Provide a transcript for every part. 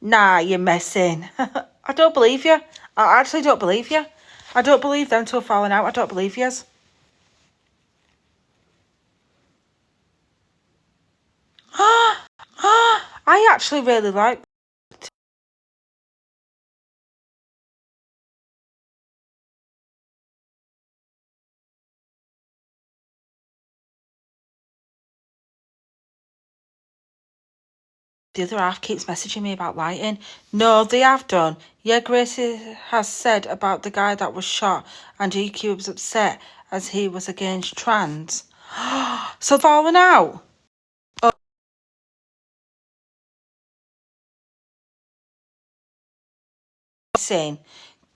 Nah, you're messing. I don't believe you. I actually don't believe you. I don't believe them two are falling out. I don't believe yous. I actually really like the other half keeps messaging me about lighting. No, they have done. Yeah, Gracie has said about the guy that was shot and EQ was upset as he was against trans. So falling out. Oh, saying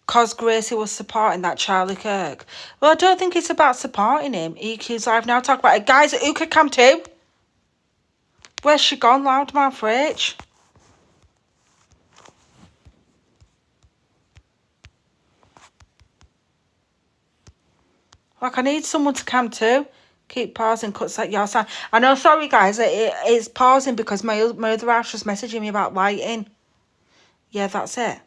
because Gracie was supporting that Charlie Kirk. Well, I don't think it's about supporting him. EQ's live now. Talk about it. Guys, who could come too? Where's she gone, Loudmouth Rach? Like, I need someone to come too. Keep pausing, cuts like your sign. I know, sorry guys, it's pausing because my other half's just messaging me about lighting. Yeah, that's it.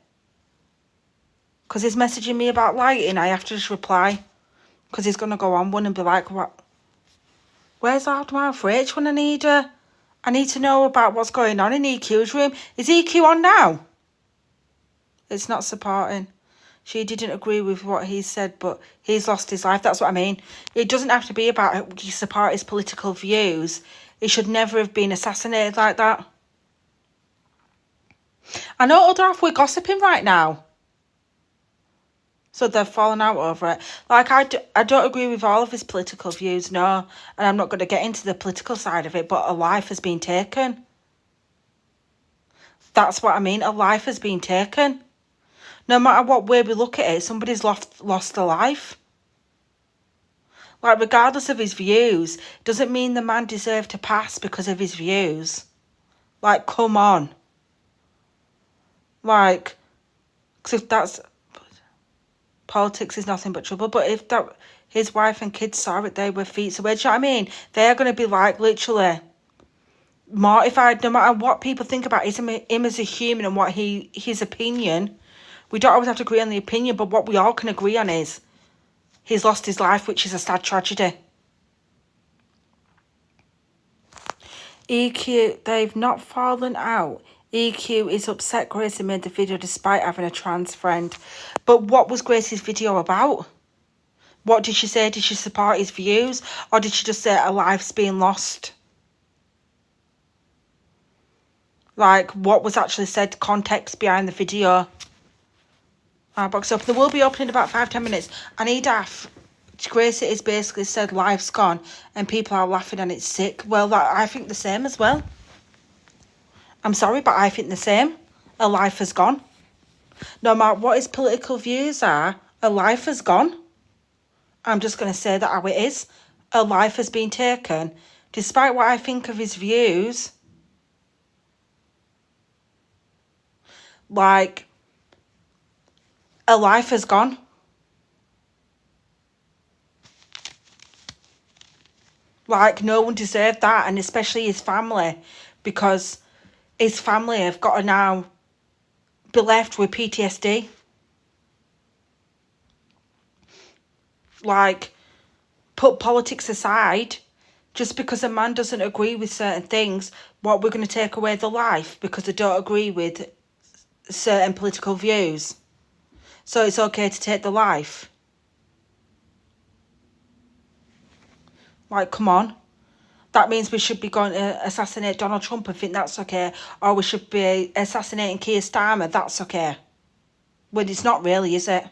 Because he's messaging me about lighting, I have to just reply. Because he's going to go on one and be like, what? Where's Loudmouth Rach when I need her? I need to know about what's going on in EQ's room. Is EQ on now? It's not supporting. She didn't agree with what he said, but he's lost his life. That's what I mean. It doesn't have to be about you support his political views. He should never have been assassinated like that. I know other half we're gossiping right now. So they've fallen out over it. Like, I don't agree with all of his political views, no. And I'm not going to get into the political side of it, but a life has been taken. That's what I mean. A life has been taken. No matter what way we look at it, somebody's lost a life. Like, regardless of his views, doesn't mean the man deserved to pass because of his views. Like, come on. Like, because if that's... Politics is nothing but trouble. But if that his wife and kids saw it, they were feet away. Do you know what I mean? They're going to be, like, literally mortified no matter what people think about him as a human and what his opinion. We don't always have to agree on the opinion, but what we all can agree on is he's lost his life, which is a sad tragedy. EQ, they've not fallen out. EQ is upset Gracie made the video despite having a trans friend. But what was Gracie's video about? What did she say? Did she support his views? Or did she just say a life's being lost? Like, what was actually said, context behind the video? I'll box up. They will be open in about 5-10 minutes. I need Gracie has basically said life's gone and people are laughing and it's sick. Well, I think the same as well. I'm sorry, but I think the same. A life has gone. No matter what his political views are, a life has gone. I'm just going to say that how it is. A life has been taken. Despite what I think of his views, like, a life has gone. Like, no one deserved that, and especially his family, because his family have got to now be left with PTSD. Like, put politics aside, just because a man doesn't agree with certain things, what, we're going to take away the life because they don't agree with certain political views? So it's okay to take the life? Like, come on. That means we should be going to assassinate Donald Trump and think that's okay. Or we should be assassinating Keir Starmer, that's okay. Well, it's not really, is it?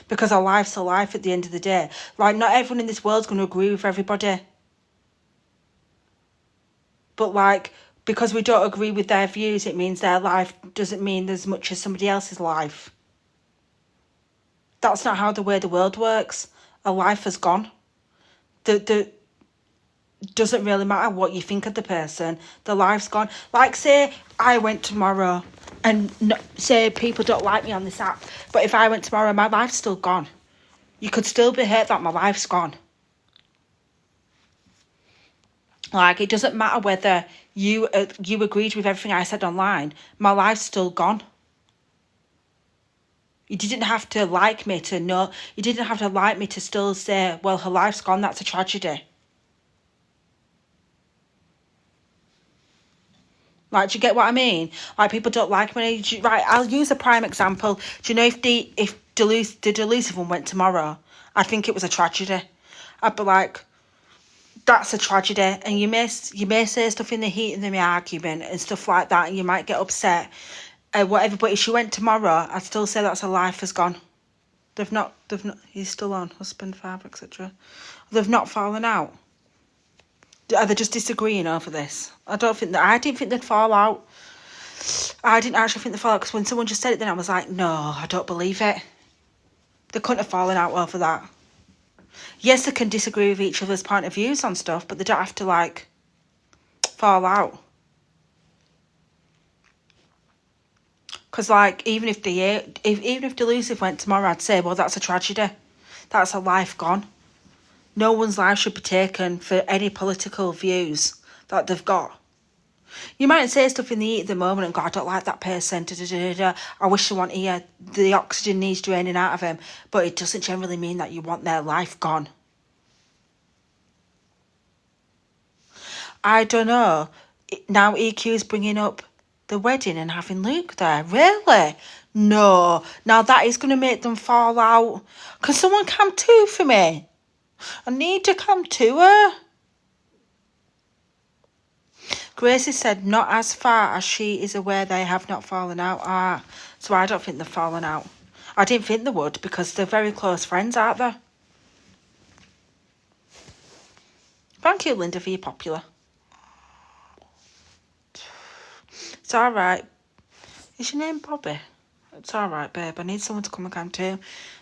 Because a life's a life at the end of the day. Like, not everyone in this world's going to agree with everybody. But, like, because we don't agree with their views, it means their life doesn't mean as much as somebody else's life. That's not how the way the world works. A life has gone. The doesn't really matter what you think of the person. The life's gone. Like, say I went tomorrow and say people don't like me on this app, but if I went tomorrow, my life's still gone. You could still be hurt that my life's gone. Like, it doesn't matter whether you agreed with everything I said online, my life's still gone. You didn't have to like me to know. You didn't have to like me to still say, well, her life's gone. That's a tragedy. Like, do you get what I mean? Like, people don't like me. Right, I'll use a prime example. Do you know if the Delusive one went tomorrow, I think it was a tragedy. I'd be like, that's a tragedy. And you may say stuff in the heat of the argument and stuff like that, and you might get upset, whatever. But if she went tomorrow, I'd still say that's her life has gone. They've not. He's still on, husband, father, etc. They've not fallen out. Are they just disagreeing over this? I didn't think they'd fall out. I didn't actually think they'd fall out, because when someone just said it, then I was like, no, I don't believe it. They couldn't have fallen out over that. Yes, they can disagree with each other's point of views on stuff, but they don't have to, like, fall out. Because, like, even if Delusive went tomorrow, I'd say, well, that's a tragedy. That's a life gone. No one's life should be taken for any political views that they've got. You might say stuff in the heat of the moment and go, I don't like that person, I wish someone here, the oxygen needs draining out of him, but it doesn't generally mean that you want their life gone. I don't know. Now EQ's bringing up the wedding and having Luke there. Really? No. Now that is going to make them fall out. Can someone come to for me? I need to come to her. Gracie said not as far as she is aware they have not fallen out. So I don't think they've fallen out. I didn't think they would, because they're very close friends, aren't they? Thank you, Linda, for your popular. It's all right. Is your name Bobby? It's all right, babe. I need someone to come and come too.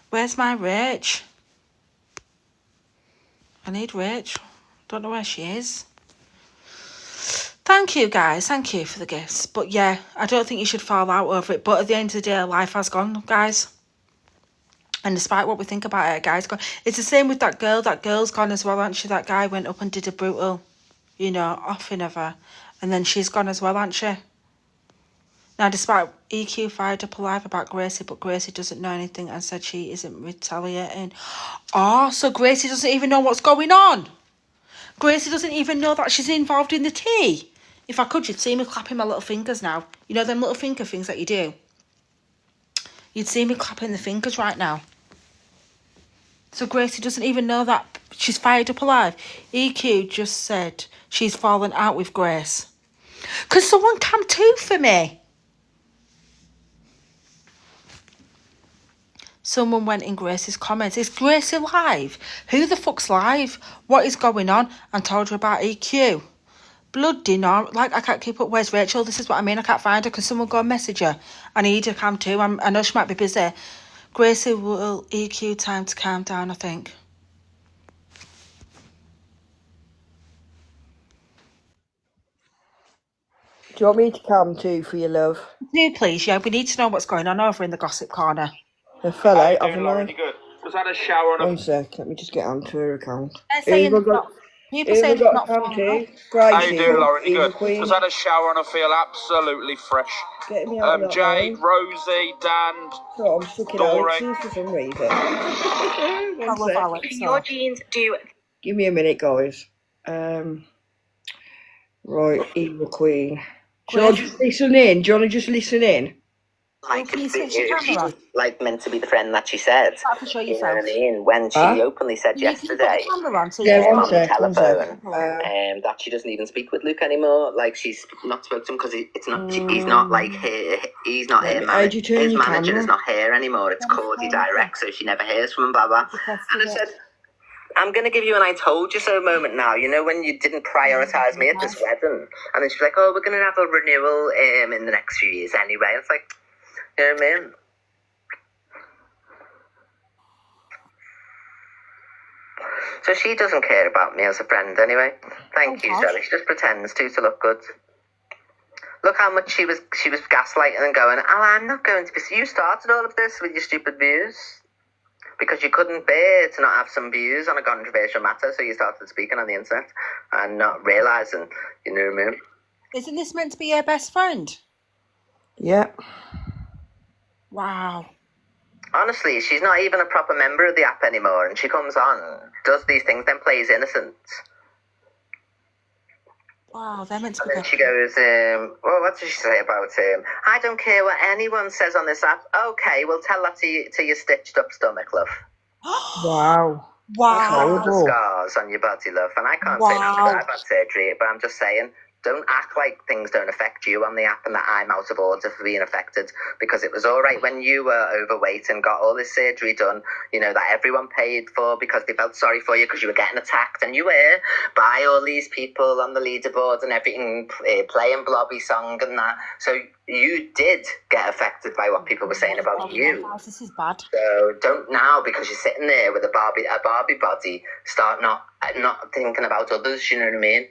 Where's my Rach? I need Rach. Don't know where she is. Thank you, guys. Thank you for the gifts. But yeah, I don't think you should fall out over it. But at the end of the day, life has gone, guys. And despite what we think about it, guys, gone. It's the same with that girl. That girl's gone as well, hasn't she? That guy went up and did a brutal, offing of her. And then she's gone as well, hasn't she? Now, despite EQ fired up alive about Gracie, but Gracie doesn't know anything and said she isn't retaliating. Oh, so Gracie doesn't even know what's going on. Gracie doesn't even know that she's involved in the tea. If I could, you'd see me clapping my little fingers now. You know them little finger things that you do? You'd see me clapping the fingers right now. So Gracie doesn't even know that she's fired up alive. EQ just said she's fallen out with Grace. Could someone come to for me? Someone went in Grace's comments. Is Gracie live? Who the fuck's live? What is going on? And told her about EQ. Bloody no. Like, I can't keep up. Where's Rachel? This is what I mean. I can't find her. Can someone go and message her? I need her cam too. I know she might be busy. Gracie will EQ time to calm down, I think. Do you want me to come too for your love? Do please, yeah. We need to know what's going on over in the gossip corner. They fell out, haven't they? Good. Just had a shower and One sec, let me just get onto her account. They're saying people say it's not come to? How you doing, Lauren? You good? Queen. Just had a shower and I feel absolutely fresh. Get me out of that Jade, line. Rosie, Dan, So I'm stuck in Alex's for some reason. I love Alex. Your jeans do. Give me a minute, guys. Right, Evil Queen. Shall I just listen in? Do you want to just listen in? Like, Can you switch she your camera was like meant to be the friend that she said. on? Have to show You know what I yourself. mean? When she openly said You can put yesterday the camera on, so Yeah, you one on the sec, one telephone sec. that she doesn't even speak with Luke anymore. Like, she's not spoken to him because it's not. He's not like here. He's not here. How'd you turn His your manager camera? is not here anymore. It's Cody Direct, so she never hears from him. Blah blah. And I said, I'm going to give you an I told you so moment now. You know, when you didn't prioritise me at this wedding. And then she's like, oh, we're going to have a renewal in the next few years anyway. It's like, you know what I mean? So she doesn't care about me as a friend anyway. Thank you, Zoe. She just pretends to look good. Look how much she was gaslighting and going, oh, I'm not going to be... You started all of this with your stupid views. Because you couldn't bear to not have some views on a controversial matter, so you started speaking on the internet and not realising, you know what I mean? Isn't this meant to be your best friend? Yeah. Wow. Honestly, she's not even a proper member of the app anymore, and she comes on, does these things, then plays innocent. Wow, they're meant to And be then best she goes, well, what does she say about him? I don't care what anyone says on this app. Okay, well, tell that to your stitched up stomach, love. Wow. Wow. The scars on your body, love. And I can't say that because I've had surgery, but I'm just saying, don't act like things don't affect you on the app and that I'm out of order for being affected, because it was all right when you were overweight and got all this surgery done, you know, that everyone paid for because they felt sorry for you because you were getting attacked, and you were by all these people on the leaderboard and everything, playing blobby song and that. So you did get affected by what people were saying about you. This is bad. So don't now, because you're sitting there with a Barbie body, start not thinking about others, you know what I mean?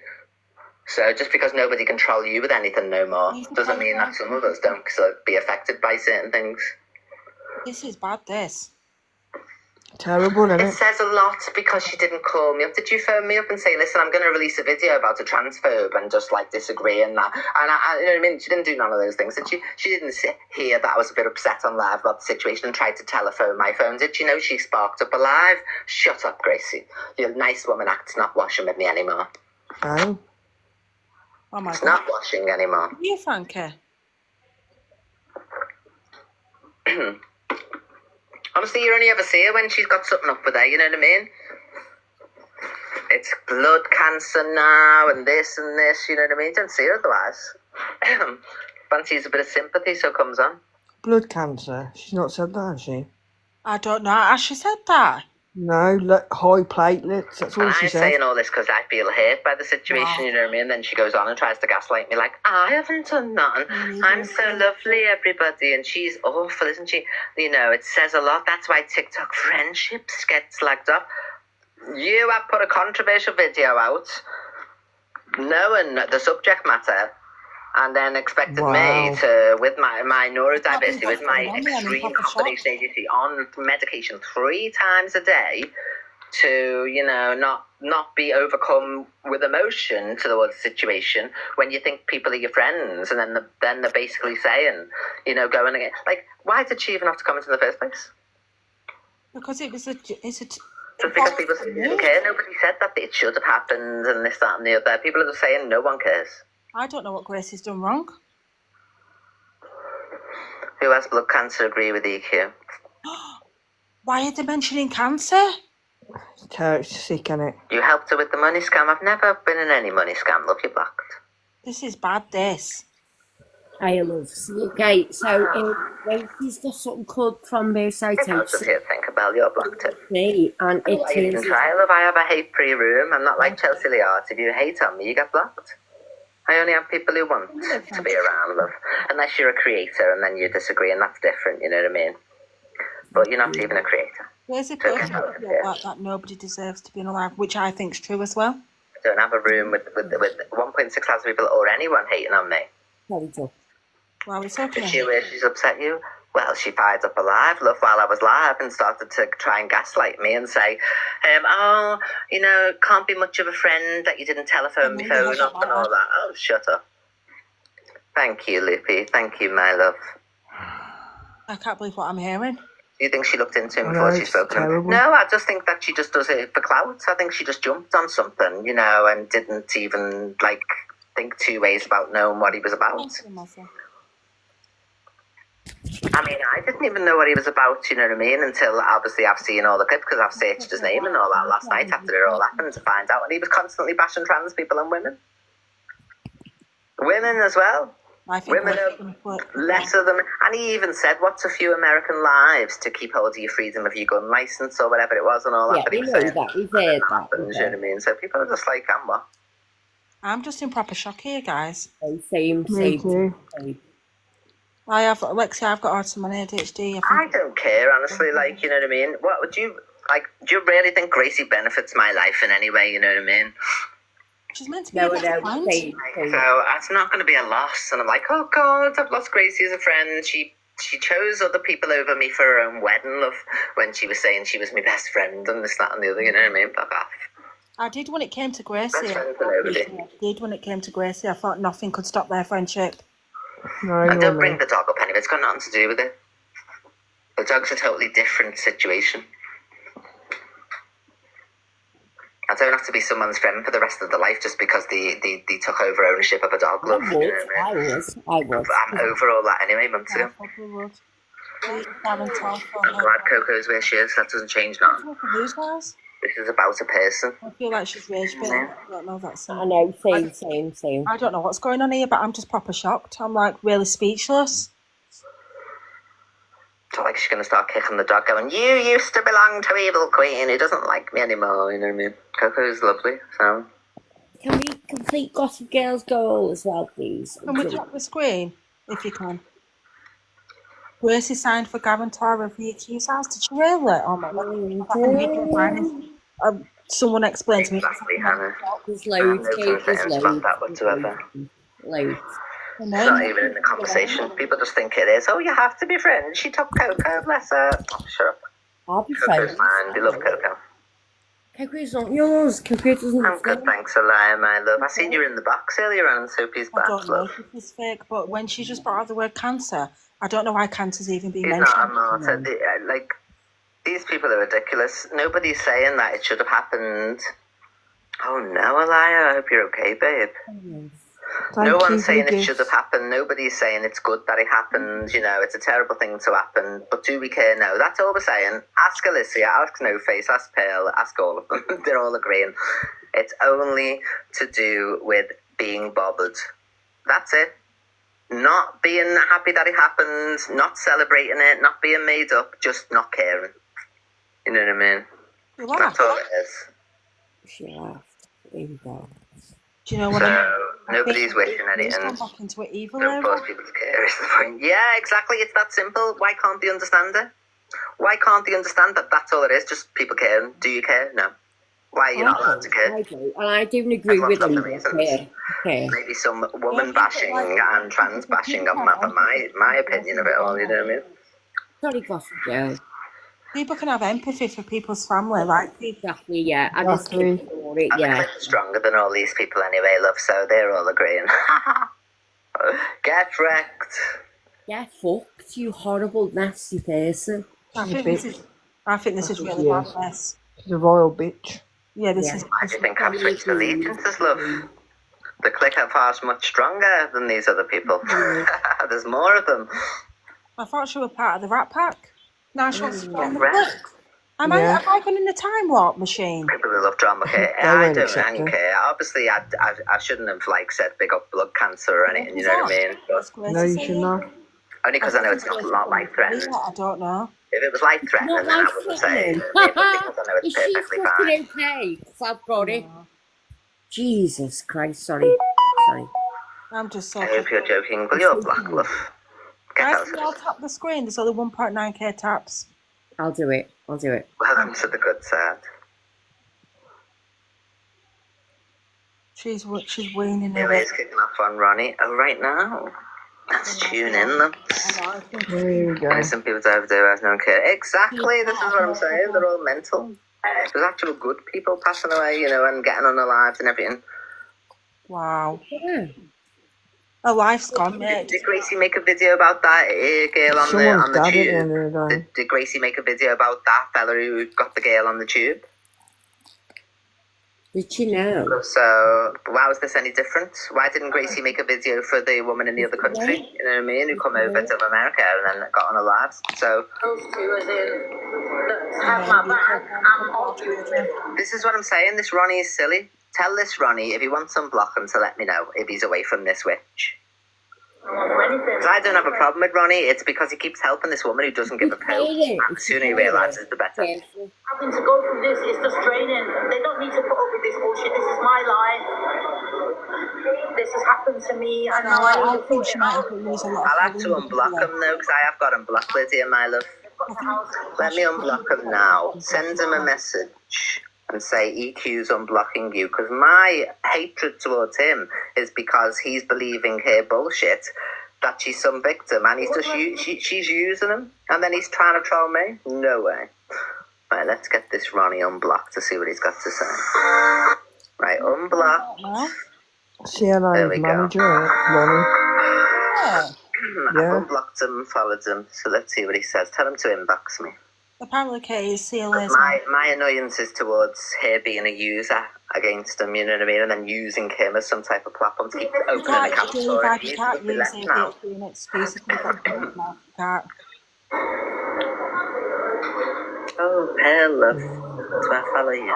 So just because nobody can troll you with anything no more doesn't mean that some of us don't be affected by certain things. This is bad, this. Terrible, isn't It it? says a lot because she didn't call me up. Did you phone me up and say, listen, I'm going to release a video about a transphobe and just like disagree and that? And I, you know what I mean? She didn't do none of those things, did she? She didn't hear that I was a bit upset on live about the situation and tried to telephone my phone. Did you know she sparked up a live? Shut up, Gracie. Your nice woman act's not washing with me anymore. Oh. Oh my It's God. not washing anymore. You, Frankie? Honestly, you only ever see her when she's got something up with her, you know what I mean? It's blood cancer now and this, you know what I mean? Don't see her otherwise. Fancies a bit of sympathy, so comes on. Blood cancer. She's not said that, has she? I don't know. Has she said that? No, high platelets. That's all And she I'm said. saying all this because I feel hurt by the situation, you know what I mean? Then she goes on and tries to gaslight me like, I haven't done nothing. I'm so lovely, everybody. And she's awful, isn't she? You know, it says a lot. That's why TikTok friendships get slagged off. You have put a controversial video out, knowing the subject matter, and then expected me to, with my neurodiversity, with my extreme combination ADHD, on medication 3 times a day, to, you know, not be overcome with emotion towards the situation when you think people are your friends, and then they're basically saying, you know, going again, like, why did she even have to comment in the first place? Because it's just because people say they didn't care. Nobody said that it should have happened and this, that and the other. People are just saying no one cares. I don't know what Gracie's done wrong. Who has blood cancer agree with EQ? Why are they mentioning cancer? It's sick, isn't it? You helped her with the money scam. I've never been in any money scam. Look, you're blocked. This is bad, this. I love you. Okay, so Rachel's got something called thrombocytosis. I was just here to think about you're blocked it. And it I even try, love. I have a hate-free room. I'm not like Chelsea Liart. If you hate on me, you get blocked. I only have people who want to be around, love. Unless you're a creator and then you disagree, and that's different, you know what I mean? But you're not even a creator. There's a person that nobody deserves to be alive, which I think's true as well. I don't have a room with 1.6 people or anyone hating on me. Very good. Well, it's okay. Did you she's upset you? Well, she fired up a live, love, while I was live and started to try and gaslight me and say, oh, you know, can't be much of a friend that you didn't telephone me phone up and all that. Oh, shut up. Thank you, Lippy. Thank you, my love. I can't believe what I'm hearing. Do you think she looked into him before she spoke to him? No, I just think that she just does it for clout. I think she just jumped on something, you know, and didn't even, like, think 2 ways about knowing what he was about. I mean, I didn't even know what he was about, you know what I mean, until obviously I've seen all the clips because I've searched his name and all that last night after it all happened to find out. And he was constantly bashing trans people and women. Women as well. Women are lesser than... And he even said, what's a few American lives to keep hold of your freedom of your gun license or whatever it was and all that. Yeah, we know that. We've heard that. You know what I mean? So people are just like, what? I'm just in proper shock here, guys. Same. I have, Lexi, I've got autism and ADHD. I don't care, honestly, like, you know what I mean? What would you, like, do you really think Gracie benefits my life in any way, you know what I mean? She's meant to be a best friend. So it's not going to be a loss. And I'm like, oh, God, I've lost Gracie as a friend. She chose other people over me for her own wedding, love, when she was saying she was my best friend and this, that and the other, you know what I mean? Fuck off. I did when it came to Gracie. Best friends are nobody. I did when it came to Gracie. I thought nothing could stop their friendship. No, And you're don't bring me. the dog up anyway. It's got nothing to do with it. The dog's a totally different situation. I don't have to be someone's friend for the rest of their life just because they took over ownership of a dog. I Love. You know would. what I mean? I would. I'm over all that anyway, months Yeah, I ago. probably would. Gavin Todd for I'm glad Coco's where she is. That doesn't change nothing. for whose guys? This is about a person. I feel like she's rage bit. I don't know that's. I know, same. I don't know what's going on here, but I'm just proper shocked. I'm like really speechless. It's not like she's going to start kicking the dog going, you used to belong to Evil Queen. He doesn't like me anymore. You know what I mean? Coco's lovely. So Can we complete Gossip Girl's goal as well, please? Can we drop the screen if you can? Gracie signed for Gavin Todd of VQ's house. Did you really? Oh my god! Someone explained to me. exactly, Hannah. There's loads, No Kate, there's concerns about loads. that whatsoever. Loads. And It's not then, even in the conversation. People just think it is. Oh, you have to be friends. She took Coco, bless her. Oh, shut up. I'll be Coco's friends. mine. We love Coco. Coco's not yours. Coco doesn't. I'm good, thanks, Alaya, my love. I seen you in the box earlier on Sophie's I back, don't know love. if it's fake, but when she just brought out the word cancer, I don't know why cancer's even been He's mentioned. not a martyr. Like, these people are ridiculous. Nobody's saying that it should have happened. Oh no, Alaya, I hope you're okay, babe. Thank No you one's for saying the it should gifts. have happened. Nobody's saying it's good that it happened. You know, it's a terrible thing to happen. But do we care? No, that's all we're saying. Ask Alicia, ask No Face, ask Pearl, ask all of them. They're all agreeing. It's only to do with being bothered. That's it. Not being happy that it happened, not celebrating it, not being made up, just not caring. You know what I mean? You That's laugh. all it is. She laughed. There we go. Do you know what I So mean? nobody's wishing He's gone anything. back into an evil Don't force area. people to care is the point. Yeah, exactly. It's that simple. Why can't they understand it? Why can't they understand that that's all it is? Just people caring. Do you care? No. Why are you not allowed to care? I do. And I don't agree with them. Everyone's got the reasons. Okay. Maybe some woman bashing and trans bashing of my opinion of it all, you know what I mean? Sorry, Gossip Girl. People can have empathy for people's family, like people. Exactly, yeah. I just Exactly. ignore it, And yeah. they're stronger than all these people anyway, love, so they're all agreeing. Get wrecked. Yeah, fucked, you horrible, nasty person. I She's a think this bitch. is. I think this is That's what really she bad is. mess. She's a royal bitch. Yeah, this Yeah. is. I just think I've switched allegiances, love. The clique are far much stronger than these other people. There's more of them. I thought she was part of the Rat Pack. Now she wants to join the Rat. clique. Am Yeah. I going in the time warp machine? People who love drama care. They I won't don't accept hang it. care. Obviously, I shouldn't have said big up blood cancer or anything. You know what I mean? But No, you should not. only because I know it's not life threatening. I don't know. If it was life threatening, Not then I life wouldn't say it. threatening. Because I know Is it's she perfectly fucking fine. okay? 'Cause I've got it. Jesus Christ, sorry. I'm just so. I hope you're joking. Well, you're black, love. Get Guys, out can of you all it. tap the screen? There's only 1.9k taps. I'll do it. Welcome to the good side. She's weaning Who away. is kicking off on Ronnie? Oh, right now. Let's tune in, then. There you go. Innocent people to overdue as no one care. Exactly, this is what I'm saying. They're all mental. There's actual good people passing away, you know, and getting on their lives and everything. Wow. Yeah. Her life's gone, mate. Did Gracie make a video about that girl on Someone's the dad at the tube? end of the day. Did Gracie make a video about that fella who got the girl on the tube? Did she know? So, why was this any different? Why didn't Gracie make a video for the woman in the other country, you know what I mean, who come over to America and then got on her lives? So, this is what I'm saying. This Ronnie is silly. Tell this Ronnie, if he wants to unblock him, to let me know if he's away from this witch. Because I don't have a problem with Ronnie. It's because he keeps helping this woman who doesn't give a pill. And the sooner he realises, the better. Careful. Having to go through this is just draining. They don't need to put up with this bullshit. This is my life. This has happened to me. I know I think she might have to lose a lot of I'll have to unblock him though, because I have got him blocked, Lydia, my love. Let me unblock him now. Send him a message and say EQ's unblocking you, because my hatred towards him is because he's believing her bullshit that she's some victim and he's just she's using him and then he's trying to troll me. No way. Right, let's get this Ronnie unblocked to see what he's got to say. Right, unblocked. There we CLA's manager, Ronnie. Yeah. I've unblocked him, followed him, so let's see what he says. Tell him to inbox me. Apparently, Kate is CLA's. My annoyance is towards her being a user against him, you know what I mean? And then using him as some type of platform to keep opening accounts for him. You can't use it if doing exclusively. Can't. Oh, hello. Do I follow you?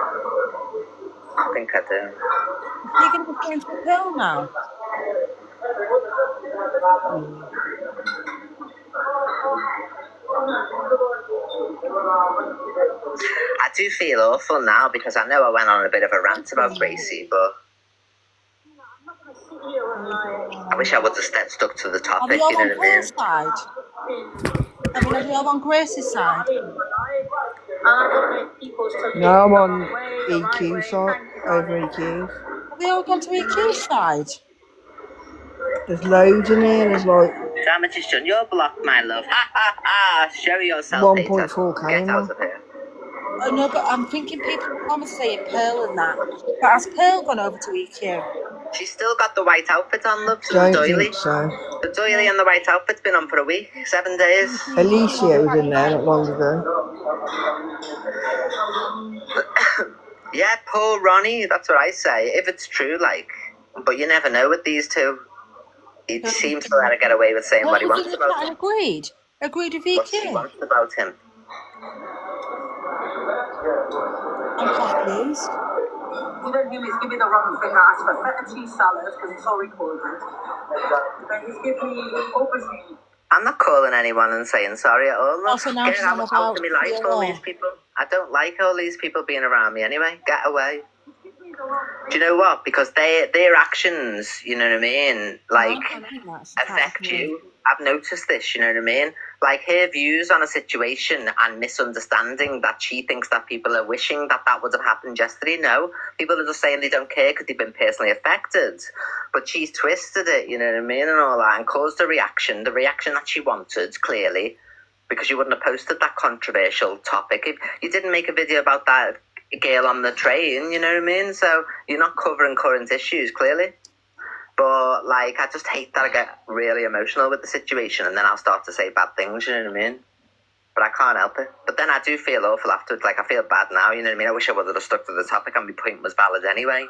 I think I do. You're going to be friends with Pearl now? I do feel awful now because I know I went on a bit of a rant about Gracie, but I wish I would have stuck to the topic, you know what I mean? Side? I mean, are you all on Gracie's side? No, I'm on EQ side, over EQs. Have they all gone to EQ's side? There's loads in here, there's like... Dramatician, you're blocked, my love. Ha ha ha! Show yourself, 1.4k. Get out of here. Oh no, but I'm thinking people are saying Pearl and that. But has Pearl gone over to EQ? She's still got the white outfit on, love. Don't doily. think so. The doily and the white outfit's been on for a week, 7 days. Alicia was in there not long ago. Yeah, poor Ronnie, that's what I say. If it's true, like, but you never know with these two. He seems to let her get away with saying what he wants about him. Agreed with What she EQ. wants about him. I'm confused. You don't give me the wrong thing. I asked for feta cheese salad because it's all recorded. Then he's given me obviously. I'm not calling anyone and saying sorry at all. Also, now she's on out about of my life, all these people. I don't like all these people being around me anyway. Get away. Do you know what? Because their actions, you know what I mean, like, affect you. I've noticed this, you know what I mean? Like, her views on a situation and misunderstanding that she thinks that people are wishing that that would have happened yesterday. No, people are just saying they don't care because they've been personally affected. But she's twisted it, you know what I mean, and all that, and caused the reaction that she wanted, clearly, because you wouldn't have posted that controversial topic if you didn't make a video about that girl on the train, you know what I mean? So you're not covering current issues, clearly. But, like, I just hate that I get really emotional with the situation and then I'll start to say bad things, you know what I mean? But I can't help it. But then I do feel awful afterwards. Like, I feel bad now, you know what I mean? I wish I would have stuck to the topic and my point was valid anyway.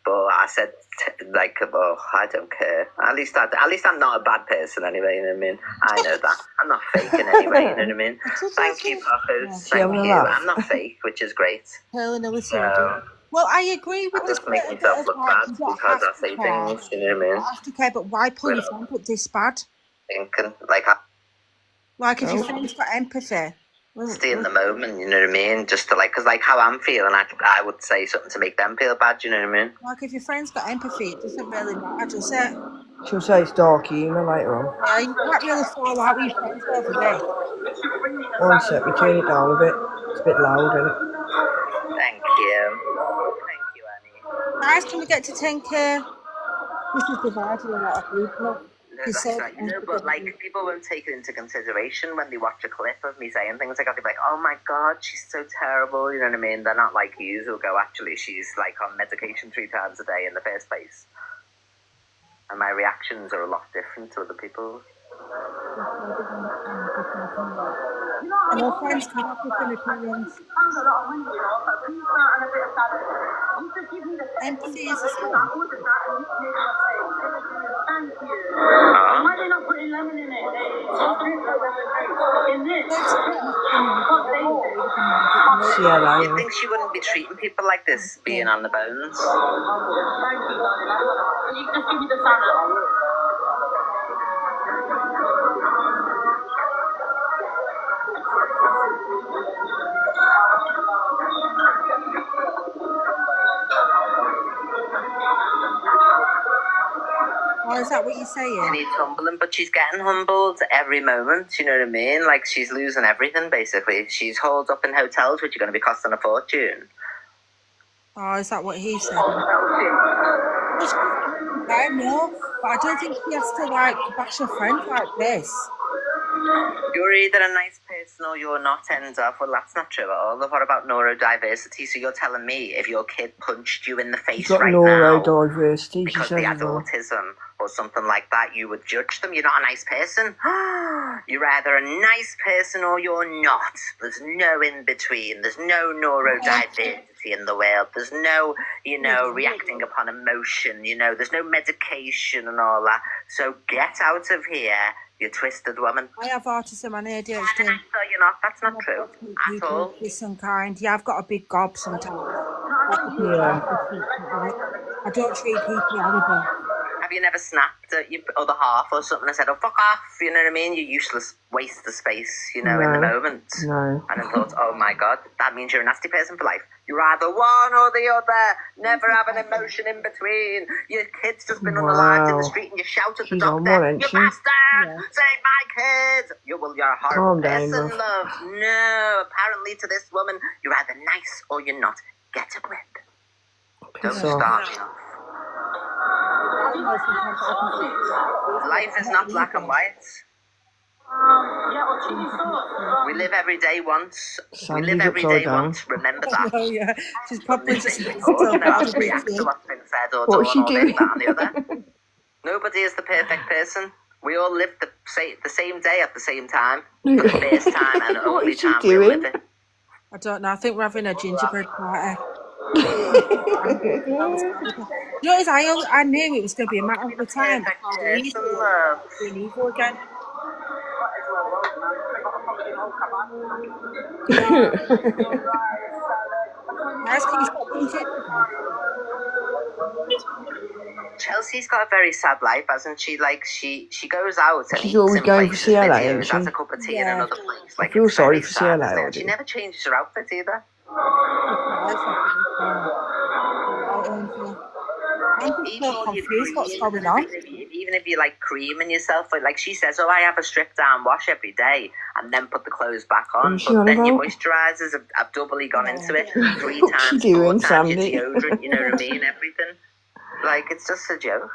But I said, oh, I don't care. At least I'm not a bad person anyway, you know what I mean? I know that. I'm not faking anyway, you know what I mean? Thank you, Poppers. Thank you. I'm not fake, which is great. Well, I agree with this. I just make myself look bad because I say things, you know what I mean? I have to care, but why pull your friend up this bad? Thinking, Like, if your friend's got empathy. Stay in the moment, you know what I mean? Just to, like, because, like, how I'm feeling, I would say something to make them feel bad, you know what I mean? Like, if your friend's got empathy, it doesn't really matter, does it? She'll say it's dark humour later on. Yeah, you can't really fall out with your friends over there. One sec, we turn it down a bit. It's a bit loud, isn't it? Thank you. Thank you, Annie. Guys, can we get to 10k? This is divided a lot of people. No, that's right. You know, but, like, people won't take it into consideration when they watch a clip of me saying things like that. They'll be like, oh my God, she's so terrible, you know what I mean? They're not like you who'll go, actually, she's, like, on medication 3 times a day in the first place. And my reactions are a lot different to other people's. And our friends come up with an opinions. Empathy is a skill. Thank you. Why are they not putting lemon in it? In this? CLA. You'd think she wouldn't be treating people like this, being on the bones. Thank you, darling. You just give me the salad. Or is that what you're saying? She needs humbling, but she's getting humbled every moment, you know what I mean? Like, she's losing everything, basically. She's holed up in hotels, which are going to be costing a fortune. Oh, is that what he said? I know, but I don't think he has to, like, bash a friend like this. You're either a nice person person or you're not ends off. Well, that's not true at all. What about neurodiversity? So you're telling me if your kid punched you in the face She's got right now neurodiversity, she because says they had as well. autism or something like that, you would judge them? You're not a nice person. You're either a nice person or you're not. There's no in between. There's no neurodiversity in the world. There's no, reacting upon emotion. There's no medication and all that. So get out of here, you twisted woman. I have autism and ADHD. No, you're not. That's not true at all. This unkind. Yeah, I've got a big gob sometimes. Yeah. I don't treat people horrible. Have you never snapped at your other half or something and said, oh, fuck off, you know what I mean? You useless waste of space, in the moment. No. And I thought, oh my God, that means you're a nasty person for life. You're either one or the other. Never have an emotion in between. Your kid's just been unalived in the street and you shout at the She's on doctor, one, you ain't she? bastard, save my kid. You're a horrible Calm down, person, love. love. No, apparently to this woman, you're either nice or you're not. Get a grip. Don't Piss off. start me off. Life is not black and white. We live every day once. We live Sandy's every upside day down. once. Remember that. Oh yeah, she's probably just React to what's been said or What was done she or this, doing? that and the other. Nobody is the perfect person. We all live the same day at the same time. For the first time and What only is she time we'll doing? live it. I don't know. I think we're having a gingerbread party. You know, I knew it was going to be a matter of the time. Perfect person, love. Being evil again. Guys, can you stop thinking? Chelsea's got a very sad life, hasn't she? Like she goes out and She's eats always in going for places, CLA, videos, isn't she? has a cup of tea in Yeah. another place. Like, feel it's sorry very for sad, CLA, isn't I it? She do. never changes her outfit either. I'm just so confused what's going on. Even if you're like creaming yourself, like she says, oh, I have a strip down wash every day and then put the clothes back on. What's she But on then your about? moisturisers have doubly gone into it. 3 What's she times, 4 doing, times Sandy? your deodorant, you know what I mean? Everything. Like, it's just a joke.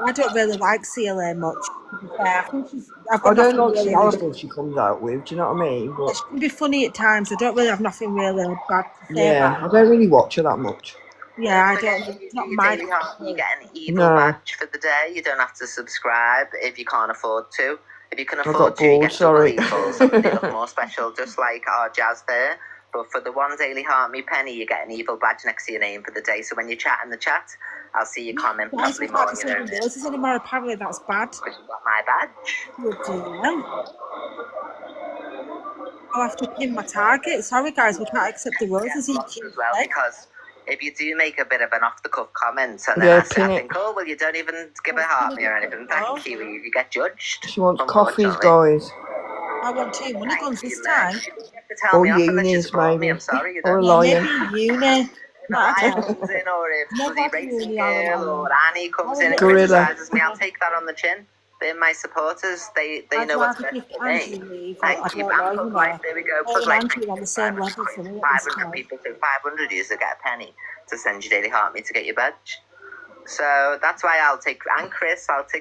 I don't really like CLA much. To be fair. I've I got don't nothing like really some of the bad. stuff she comes out with, do you know what I mean? But She can be funny at times. I don't really have nothing really bad to say yeah, about I her. don't really watch her that much. Yeah, I So don't. again, It's not you my. you get an evil No. badge for the day. You don't have to subscribe if you can't afford to. If you can I afford got to, you bored, get double sorry. evil, so they look more special, just like our Jazz there. But for the one Daily Heart Me penny, you get an evil badge next to your name for the day. So when you chat in the chat, I'll see your comment Guys, probably we more. can't be sending roses anymore. Apparently, that's bad. Because you got my badge. Oh dear. I'll have to pin my target. Sorry, guys, we can't accept the roses in As well, because if you do make a bit of an off-the-cuff comment, and Yeah, then pin I it. think, oh, well, you don't even give a heart me or anything. Thank you. You get judged. She wants coffees, unfortunately. guys. I want 2 money Thank guns you, this man. time. You don't have to tell Or me off unless you unis, support me. maybe. I'm sorry, you Or a don't. Yeah, lion. maybe uni. If a lion comes in, or if Never bloody had a racing uni or a girl lion. or Annie comes in and Gorilla. criticises me, I'll take that on the chin. They're my supporters. They I'd know what's rather best give for Andrew me. leave. I Thank you. don't know, And you Pug know. Life, there we go. Her Pug and Life, Andrew are on the same level for me at this 500 time. people, so 500 users get a penny to send you Daily Heart Me to get your badge. So that's why I'll take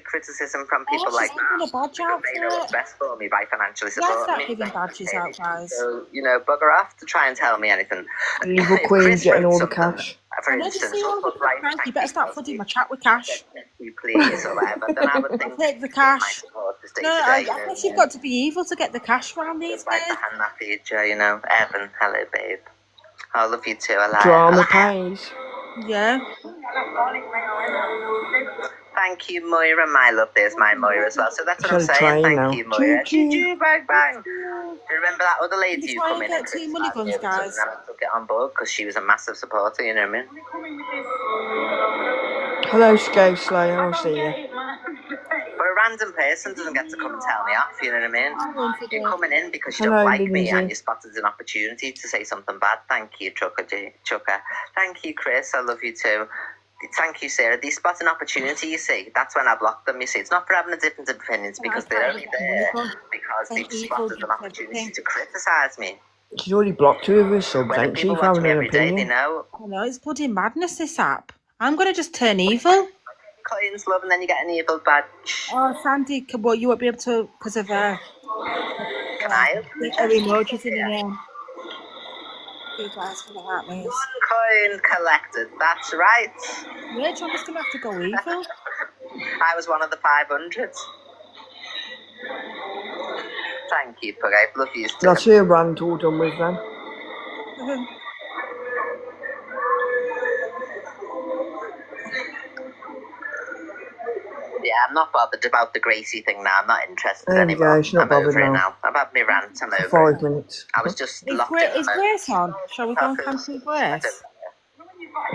criticism from people she's like giving that. a badge Because out they for know what's it. best for me by financially Let's supporting start me. giving badges out, guys. So, bugger off to try and tell me anything. Evil If Queen Chris getting wrote all the something, cash. for I know just instance, see all or the Pug Life, cash. You thank better you, start flooding my chat with cash. thank you, please, or whatever, then I would I'll think take the my cash. supporters day No, to I day, guess you've got to be evil to get the cash round these It's like the days. hand that feeds you, Evan, hello, babe. I love you too, I like Drama it. pays. Yeah. Thank you, Moira, my love. There's my Moira as well. So that's what I'm She's on a saying. train Thank now. you, Moira. Choo-choo. Choo-choo, bang, bang. Do you remember that other lady Can you who try come and in and get 2 money criticised guns, me guys? and I took it on board because she was a massive supporter, you know what I mean? Hello, Scout Slayer. I'll see you. But a random person doesn't get to come and tell me off, you know what I mean? You're coming in because you Hello, don't like me Lindsay. and you spotted an opportunity to say something bad. Thank you, Chucker. Thank you, Chris. I love you too. Thank you, Sarah. They spot an opportunity, you see. That's when I block them, you see. It's not for having a difference of opinions because they're only there because they've spotted an opportunity to criticise me. She's already blocked 2 of her subs, When ain't she, people for watch having me an every day, they opinion? know. I know, it's bloody madness, this app. I'm going to just turn evil. coins, love, and then you get an evil badge. Oh, Sandy, well, you won't be able to because of Can I open the her chest? emojis in her name. You guys for that, miss. Coin collected, that's right. Yeah, John is going to have to go evil. I was one of the 500s. Thank you, Pug. I love you too. That's her rant all done with then. Yeah, I'm not bothered about the Gracie thing now. I'm not interested There we anymore. go, she's not I'm bothered over it now. now. I've had my rant. I'm For over it. 5 minutes. I was just Is, locked Grace, in. is Grace on? Shall we go and cancel Grace?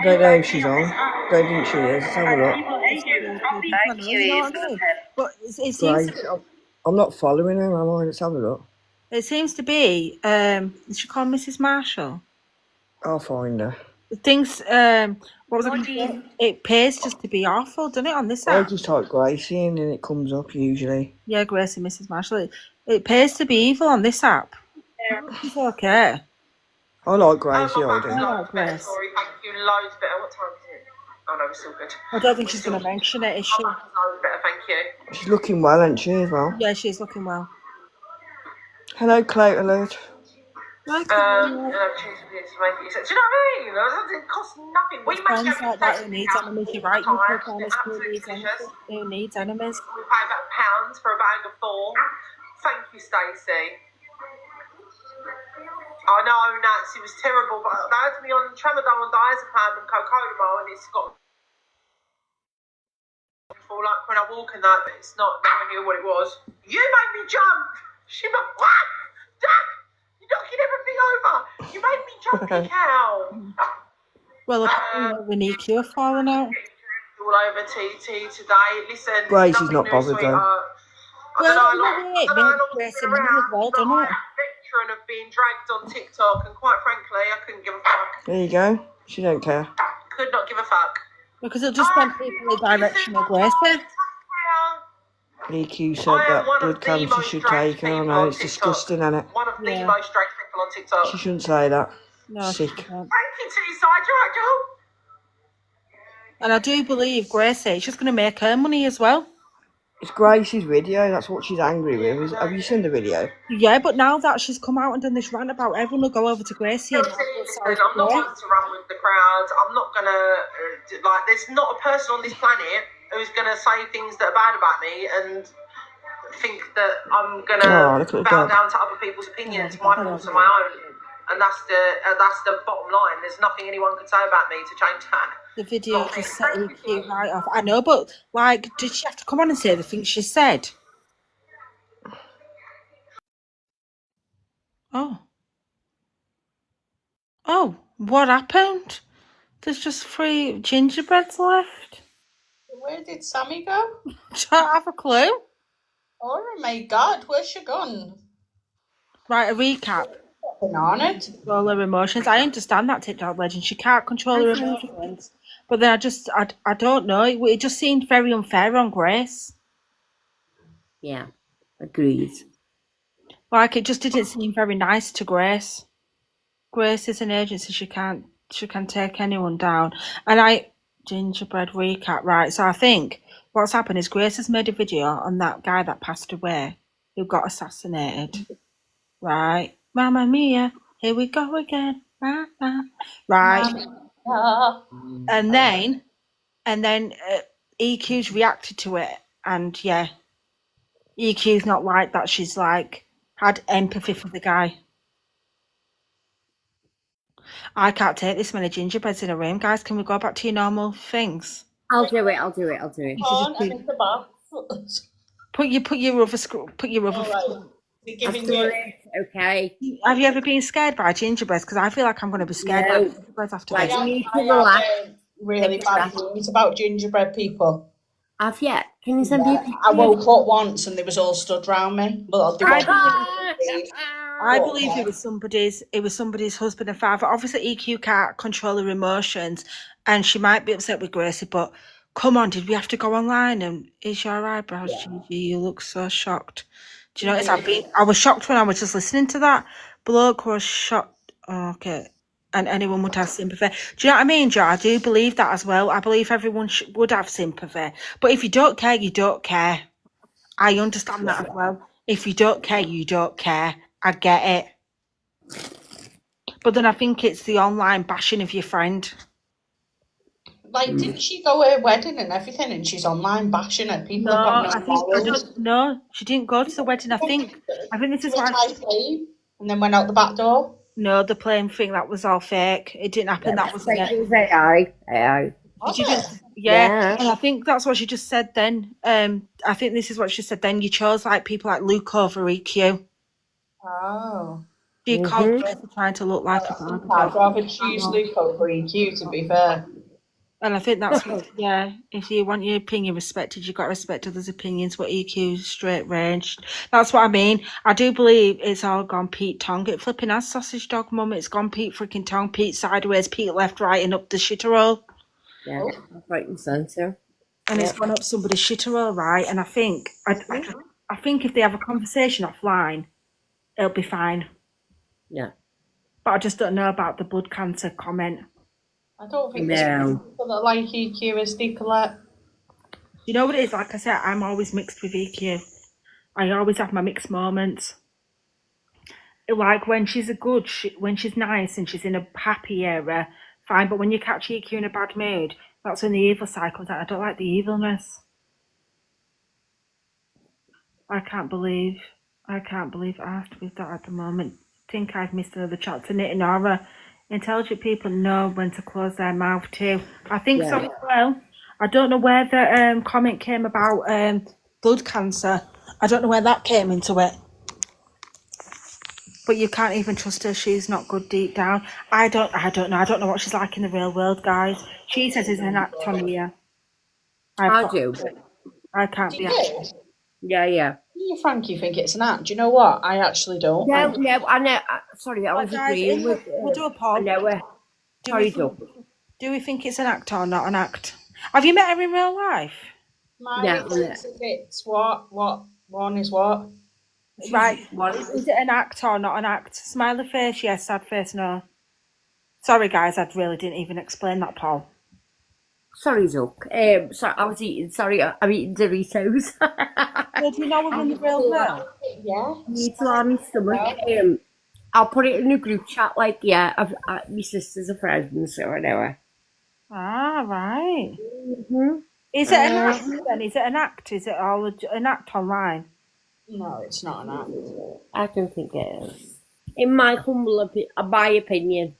I don't know if she's on. Don't think she is. Let's have a look. Thank you, You know what I mean? But it seems Grace. I'm not following her, am I? Let's have a look. it seems to be is she called Mrs. Marshall? I'll find her. Things what was I going to say? It pays just to be awful, doesn't it, on this I app? just type Gracie in and it comes up usually. Yeah, Grace and Mrs. Marshall. It pays to be evil on this app. It's okay. I like Gracie, I I do. like Grace. Sorry, thank you. Loads better. What time is it? Oh no, we're still good. I don't think she's going to mention it, is she? Loads better, thank you. She's looking well, isn't she, as well? Yeah, she's looking well. Hello, Clout Alert. Choose this to make it. Do you know what I mean? It costs nothing. We make Friends like that who needs enemies, you're right. You click on this who needs enemies. We pay about £1 for a bag of 4. Thank you, Stacey. I know, Nats, it was terrible, but they had me on tramadol and diazepam and cocodamol, and it's got like when I walk in that, but it's not nowhere near what it was. You made me jump. She went, what? Dad, you're knocking everything over. You made me jump, you cow. Well, apparently when EQ are falling out. All over TT today. Listen, Gracie's not bothered though. I don't know how long it's been around. Well, I'm a veteran of being dragged on TikTok, and quite frankly, I couldn't give a fuck. There you go. She don't care. Could not give a fuck. Because it'll just send people in the direction of Grace. EQ said that blood cancer should take her. I know, it's disgusting, isn't it? One of the most dragged people on TikTok. She shouldn't say that. No, Sick. Thank you, T-Side. You're right, girl. and I do believe Grace is just going to make her money as well. It's Gracie's video, that's what she's angry with. Have you seen the video? Yeah, but now that she's come out and done this rant about everyone will go over to Gracie. And I'm not one to run with the crowd. I'm not going to, there's not a person on this planet who's going to say things that are bad about me and think that I'm going to bow down to other people's opinions. My thoughts are my own. And that's the bottom line. There's nothing anyone could say about me to change that. The video just set EQ right off. I know, but did she have to come on and say the things she said? Oh, what happened? There's just 3 gingerbreads left. Where did Sammy go? Don't have a clue. Oh my God, where's she gone? Right, a recap. On it. Control her emotions. I understand that TikTok legend. She can't control her emotions. But then I don't know. It just seemed very unfair on Grace. Yeah, agreed. Like, it just didn't seem very nice to Grace. Grace is an agency. She can take anyone down. And gingerbread recap, right. So I think what's happened is Grace has made a video on that guy that passed away who got assassinated. Right. Mamma mia, here we go again. Right. And then EQ's reacted to it, and yeah, EQ's not like that. She's had empathy for the guy. I can't take this many gingerbreads in a room, guys. Can we go back to your normal things? I'll do it. I'm in the bath. Put your other Giving you. Okay. Have you ever been scared by gingerbreads? Because I feel like I'm going to be scared by gingerbreads after this. You need to I relax. have really bad news about gingerbread people. Have you? Can you send me a picture? I woke up once and they was all stood round me. But I believe it was somebody's husband and father. Obviously, EQ can't control her emotions, and she might be upset with Gracie. But come on, did we have to go online? And is your eyebrows, Gigi? You look so shocked. Do you notice I was shocked when I was just listening to that. Bloke was shocked. Okay. and anyone would have sympathy. Do you know what I mean, Joe? I do believe that as well. I believe everyone would have sympathy. But if you don't care, you don't care. I understand that as well. If you don't care, you don't care. I get it. But then I think it's the online bashing of your friend. Like, didn't she go to her wedding and everything, and she's online bashing her? People have got no, she didn't go to the wedding. I think this is why. And then went out the back door. No, the plane thing, that was all fake. It didn't happen. That was AI. Yeah, and I think that's what she just said then. I think this is what she said then. You chose like people like Luke over EQ. Oh. She called her for trying to look like a bad. I'd rather choose Luke over EQ, to be fair. And I think that's what, if you want your opinion respected, you've got to respect others' opinions, but EQ's straight range. That's what I mean. I do believe it's all gone Pete Tong. It flipping has sausage dog, mum. It's gone Pete freaking Tong, Pete sideways, Pete left, right, and up the shitterole. Yeah, right and centre. And it's gone up somebody's shitterole, right? And I think if they have a conversation offline, it'll be fine. Yeah. But I just don't know about the blood cancer comment. I don't think there's people that like EQ as Nicolette. You know what it is? Like I said, I'm always mixed with EQ. I always have my mixed moments. Like when she's when she's nice and she's in a happy era, fine. But when you catch EQ in a bad mood, that's when the evil side comes out. I don't like the evilness. I can't believe I have to be that at the moment. I think I've missed another chat to Knit and Aura. Intelligent people know when to close their mouth too. I think so as well. I don't know where the comment came about blood cancer. I don't know where that came into it. But you can't even trust her. She's not good deep down. I don't know. I don't know what she's like in the real world, guys. She says it's an act on here. I do. I can't be. Yeah. You, Frankie, think it's an act? Do you know what? I actually don't. No, I know. Sorry, I was agreeing with. We'll do a poll. Do we think it's an act or not an act? Have you met her in real life? It's what? One is what? Right. Is it an act or not an act? Smiley face, yes. Sad face, no. Sorry, guys, I really didn't even explain that, Paul. Sorry, Zook. I'm eating Doritos. Do you know we're in the real world? Yeah. Need to have my stomach. I'll put it in a group chat. Like, my sister's a friend, so I know her. Ah, right. Mm-hmm. Is it an act then? Is it an act? Is it all an act online? No, it's not an act. I don't think it is. In my humble my opinion.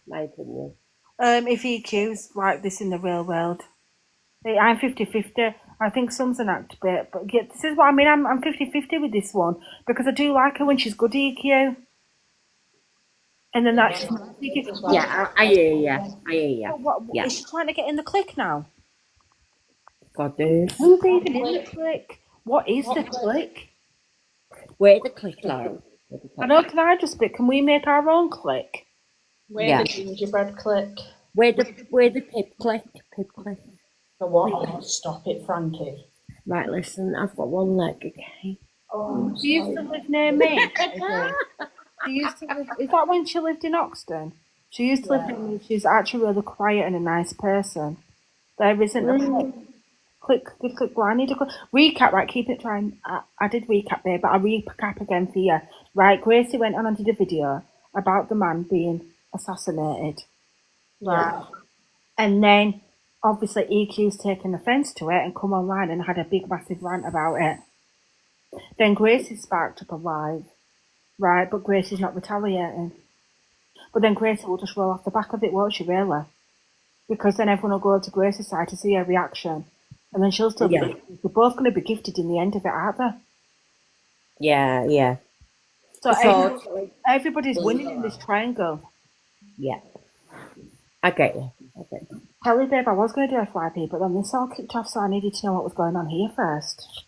If EQ's like this in the real world, I'm 50-50. I think some's an act bit, but yeah, this is what I mean. I'm 50-50 with this one because I do like her when she's good EQ. And then that's I hear you. What is she trying to get in the click now? God knows. Who's even in the click? What is the click? Where the click now? I know. Can we make our own click? Where the gingerbread click? Where the pip click? The what? Oh, stop it, Frankie. Right, listen, I've got one leg, okay? Oh, she used to live near me. She used to live. Is that when she lived in Oxton? She used to live near me. She's actually really quiet and a nice person. There isn't a click. Well, I need a recap. Right, keep it trying. I did recap there, but I'll recap again for you. Right, Gracie went on and did a video about the man being assassinated. Right, and then obviously EQ's taken offence to it and come online and had a big massive rant about it. Then Gracie sparked up a live. Right, but Gracie's not retaliating. But then Gracie will just roll off the back of it, won't she, really? Because then everyone will go to Gracie's side to see her reaction. And then she'll still be... They're both going to be gifted in the end of it, aren't they? Yeah. So everybody's winning in this triangle. Yeah. I get you. Kelly, babe, I was going to do FYP, but then this all kicked off, so I needed to know what was going on here first.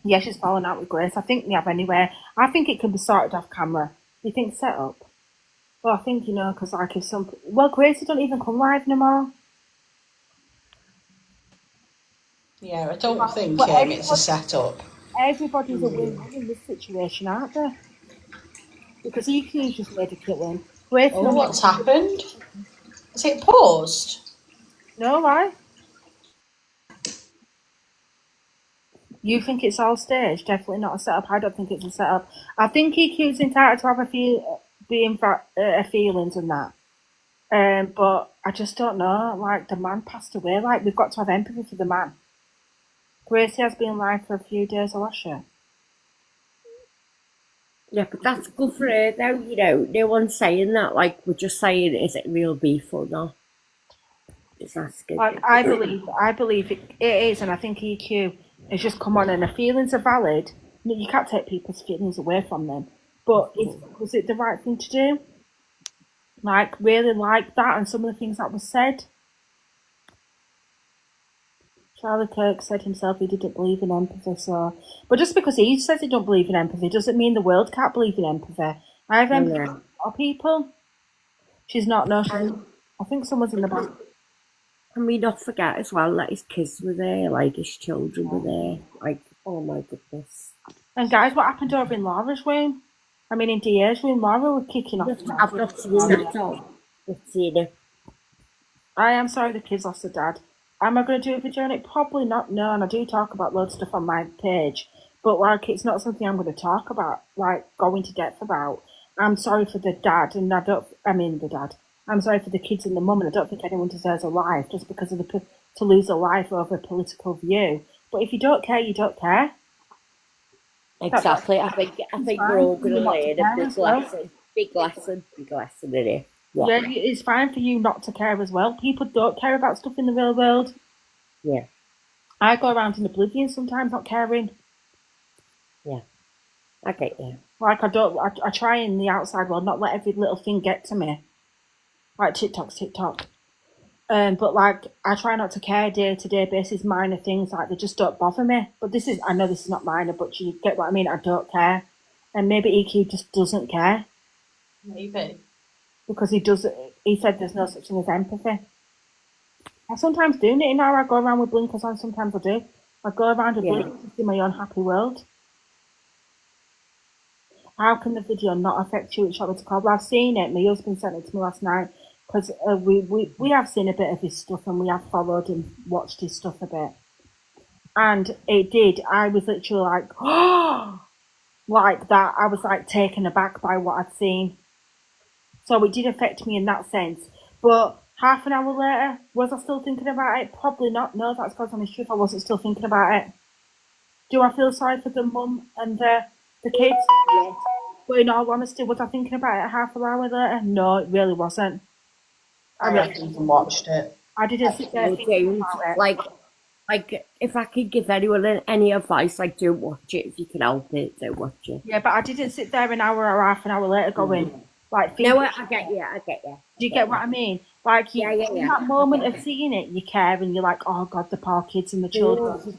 Yeah, she's falling out with Grace. I think they have anyway. I think it can be sorted off camera. Do you think set up? Well, I think, because like if some... Well, Gracie don't even come live no more. Yeah, I don't think it's a set-up. Everybody's a win in this situation, aren't they? Because EQ's just made a killing. Oh, what's happened? Is it paused? No, why? You think it's all staged? Definitely not a setup. I don't think it's a setup. I think EQ's entitled to have feelings and that. But I just don't know. Like, the man passed away. Like, we've got to have empathy for the man. Gracie has been alive for a few days, has she? Yeah, but that's good for her though, you know. No one's saying that. Like, we're just saying, is it real beef or not? Just asking. Like, I believe it is, and I think EQ has just come on, and the feelings are valid. You can't take people's feelings away from them. But was it the right thing to do? Like, really like that, and some of the things that was said. Charlie Kirk said himself he didn't believe in empathy, but just because he says he don't believe in empathy doesn't mean the world can't believe in empathy. I have empathy for a lot of people. She's not, no, I think someone's in the back. Can we not forget as well that his kids were there, like his children were there, like, oh my goodness. And guys, what happened over in Laura's room? I mean, in Dia's room, Laura was kicking off. I've not seen that at all. I've seen it. I am sorry the kids lost their dad. Am I going to do a video on it? Probably not, no, and I do talk about loads of stuff on my page, but like, it's not something I'm going to talk about, like, go into depth about. I'm sorry for the dad, and I'm sorry for the kids and the mum, and I don't think anyone deserves a life just because of to lose a life over a political view. But if you don't care, you don't care. Exactly. I think we're all going to learn a big lesson in it. Yeah, it's fine for you not to care as well. People don't care about stuff in the real world. Yeah. I go around in oblivion sometimes, not caring. Yeah. Okay, yeah. Like, I try in the outside world not let every little thing get to me. Like, TikTok's TikTok. But like, I try not to care day-to-day basis, minor things, like, they just don't bother me. But I know this is not minor, but you get what I mean, I don't care. And maybe EQ just doesn't care. Maybe. Because he said there's no such thing as empathy. I sometimes do, you know, I go around with blinkers on, sometimes I do. I go around with blinkers in my own happy world. How can the video not affect you? It's what it's called. Well, I've seen it. My husband sent it to me last night because we have seen a bit of his stuff and we have followed and watched his stuff a bit. And it did. I was literally like, oh, like that. I was like taken aback by what I'd seen. So it did affect me in that sense. But half an hour later, was I still thinking about it? Probably not. No, that's God's honest truth. I wasn't still thinking about it. Do I feel sorry for the mum and the kids? Yes. But in all honesty, was I thinking about it half an hour later? No, it really wasn't. I haven't even watched it. I didn't sit there thinking about it. Like, if I could give anyone any advice, like, don't watch it. If you can help it, don't watch it. Yeah, but I didn't sit there an hour or half an hour later going, like... No, I get you. Do you get what I mean? Like, in that moment of seeing it, you care and you're like, oh, God, the poor kids and the children.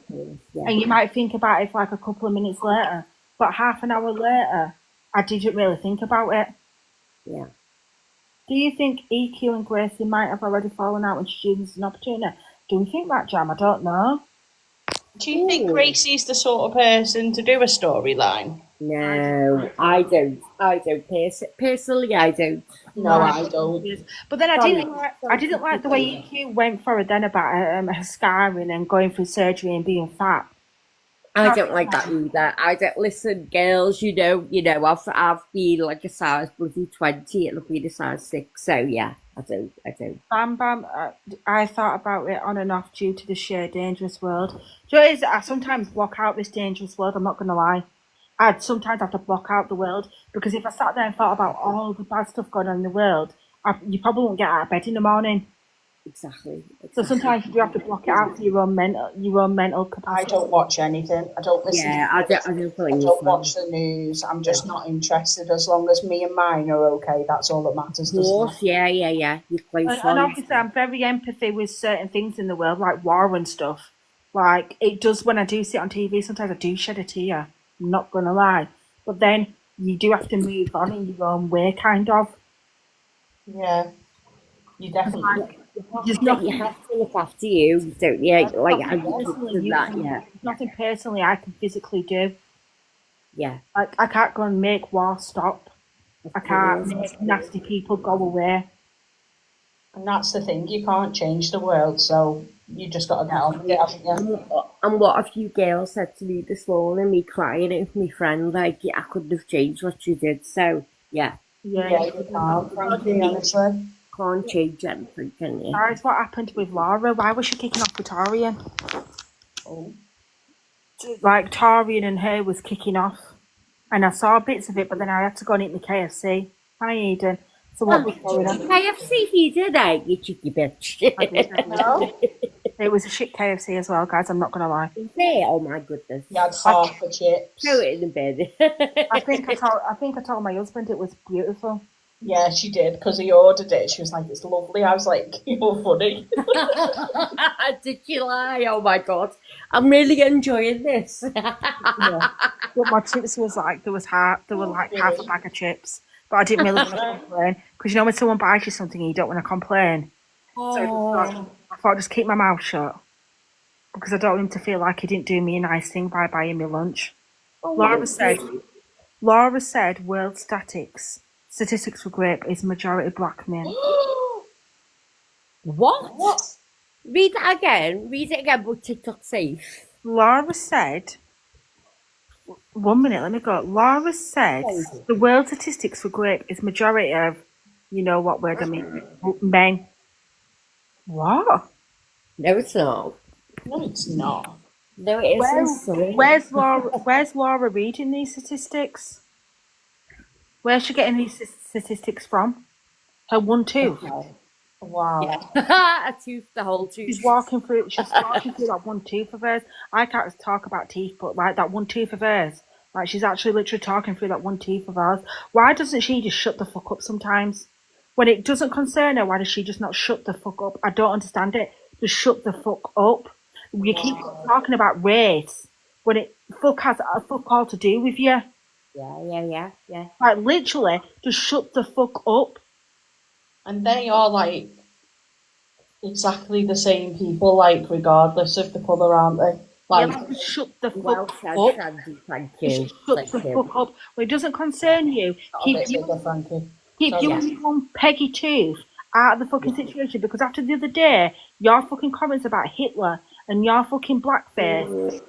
Yeah. And you might think about it for like a couple of minutes later. But half an hour later, I didn't really think about it. Yeah. Do you think EQ and Gracie might have already fallen out when she gives an opportunity? Do we think that, Jam? I don't know. Do you think Gracie's the sort of person to do a storyline? No, I don't. Personally, I don't. No, I don't. But then I didn't like the way EQ went for her then about her scarring and going through surgery and being fat. I don't like that either. I don't listen, girls. You know. I've been like a size bloody 20. It'll be a size 6. So yeah, I don't. Bam Bam. I thought about it on and off due to the sheer dangerous world. Do you know what it is? I sometimes block out this dangerous world. I'm not gonna lie. I'd sometimes have to block out the world because if I sat there and thought about all the bad stuff going on in the world, you probably won't get out of bed in the morning. Exactly. So sometimes you have to block it out for your own mental capacity. I don't watch anything. I don't listen. Yeah, I don't watch the news. I'm just not interested. As long as me and mine are okay, that's all that matters. Of course, yeah. You play and obviously, I'm very empathy with certain things in the world, like war and stuff. Like it does when I do sit on TV. Sometimes I do shed a tear. I'm not gonna lie, but then you do have to move on in your own way, kind of. Yeah, you definitely. You have to look after you, don't you? Like nothing personally I can physically do. Yeah. Like I can't go and make war stop. I can't make nasty people go away. And that's the thing, you can't change the world, so you just got to get on with it, haven't you? And what a few girls said to me this morning, me crying it with my friend, like, I couldn't have changed what you did. So, yeah. Yeah, you can't, frankly, honestly. Can't change anything, can you? That's what happened with Laura. Why was she kicking off with Torian? Oh. Like, Torian and her was kicking off. And I saw bits of it, but then I had to go and eat my KFC. Hi, Eden. So what was going on? KFC he did, you cheeky bitch. No? It was a shit KFC as well, guys. I'm not going to lie. Oh, my goodness. You had half the chips. Throw it in the bed. I think I told my husband it was beautiful. Yeah, she did, because he ordered it. She was like, it's lovely. I was like, you're funny. Did she lie? Oh my god. I'm really enjoying this. Yeah. But my chips was like, there were like half a bag of chips. But I didn't really want to complain. Because you know when someone buys you something and you don't want to complain. So I thought I'd just keep my mouth shut. Because I don't want him to feel like he didn't do me a nice thing by buying me lunch. Laura said world statistics for grape is majority black men. What? Read it again, but TikTok safe. Laura said, 1 minute, let me go. Laura said the world statistics for grape is majority of, you know what word I mean, men. What? No, it's not. No, it's not. No, it isn't. Where's Laura reading these statistics? Where's she getting these statistics from? Her 1 tooth. Okay. Wow. Yeah. A tooth, the whole tooth. She's walking through that 1 tooth of hers. I can't talk about teeth, but like that 1 tooth of hers. Like she's actually literally talking through that 1 tooth of hers. Why doesn't she just shut the fuck up sometimes? When it doesn't concern her, why does she just not shut the fuck up? I don't understand it. Just shut the fuck up. You keep talking about race when it has fuck all to do with you. Yeah. Like literally, just shut the fuck up. And they are like exactly the same people, like regardless of the colour, aren't they? Like, just shut the fuck Well up. said, Sandy, thank you. Just shut the fuck up. When it doesn't concern you, keep you and one peggy tooth out of the fucking situation. Because after the other day, your fucking comments about Hitler and your fucking blackface,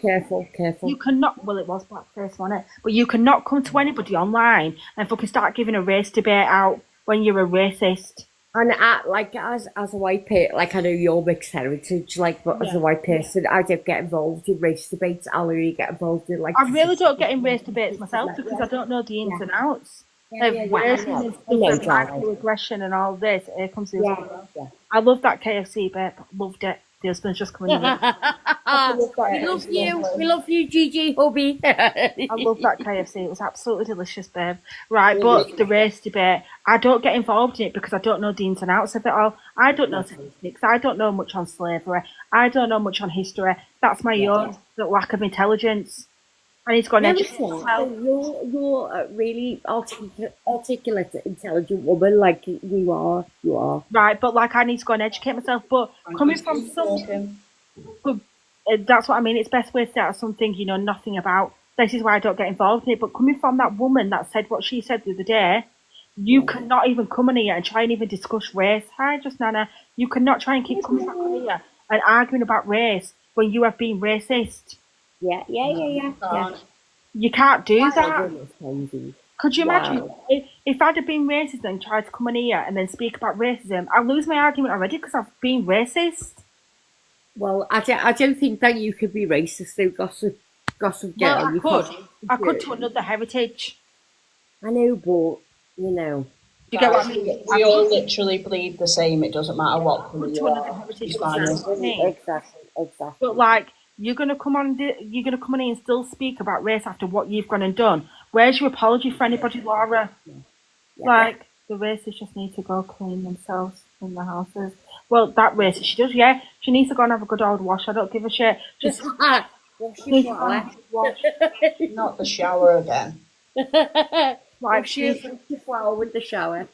Careful. You cannot. Well, it was blackface, wasn't it? But you cannot come to anybody online and fucking start giving a race debate out when you're a racist. And like as a white person, like I know you're mixed heritage, like but as a white person, I don't get involved in race debates. I really get involved in like. I really don't get in race debates myself because I don't know the ins and outs. Microaggression and all this. Here comes the husband. I love that KFC, babe. Loved it. The husband's just coming in. We love you, Gigi, hubby. I love that KFC. It was absolutely delicious, babe. Right, but the race debate, I don't get involved in it because I don't know the ins and outs of it all. I don't know statistics. I don't know much on slavery. I don't know much on history. That's my own lack of intelligence. I need to go and educate myself. You're a really articulate, intelligent woman, like you are. Right, but like I need to go and educate myself. But coming from that's what I mean. It's best way to start something you know nothing about. This is why I don't get involved in it. But coming from that woman that said what she said the other day, you cannot even come in here and try and even discuss race. Hi, just Nana. You cannot try and keep coming back here and arguing about race when you have been racist. Yeah. You can't do that. Could you imagine if I'd have been racist and tried to come in here and then speak about racism? I'll lose my argument already because I've been racist. Well, I don't think that you could be racist though, gossip girl. Well, I could to another heritage. I know, but you know. You get what I mean? We all literally bleed the same. It doesn't matter what colour you are. Exactly. But like, you're gonna come on here and still speak about race after what you've gone and done. Where's your apology for anybody, Laura? Like the racists just need to go clean themselves in the houses. Well, that racist, she does. Yeah, she needs to go and have a good old wash. I don't give a shit. Just not the shower again. Like she's flower with the shower.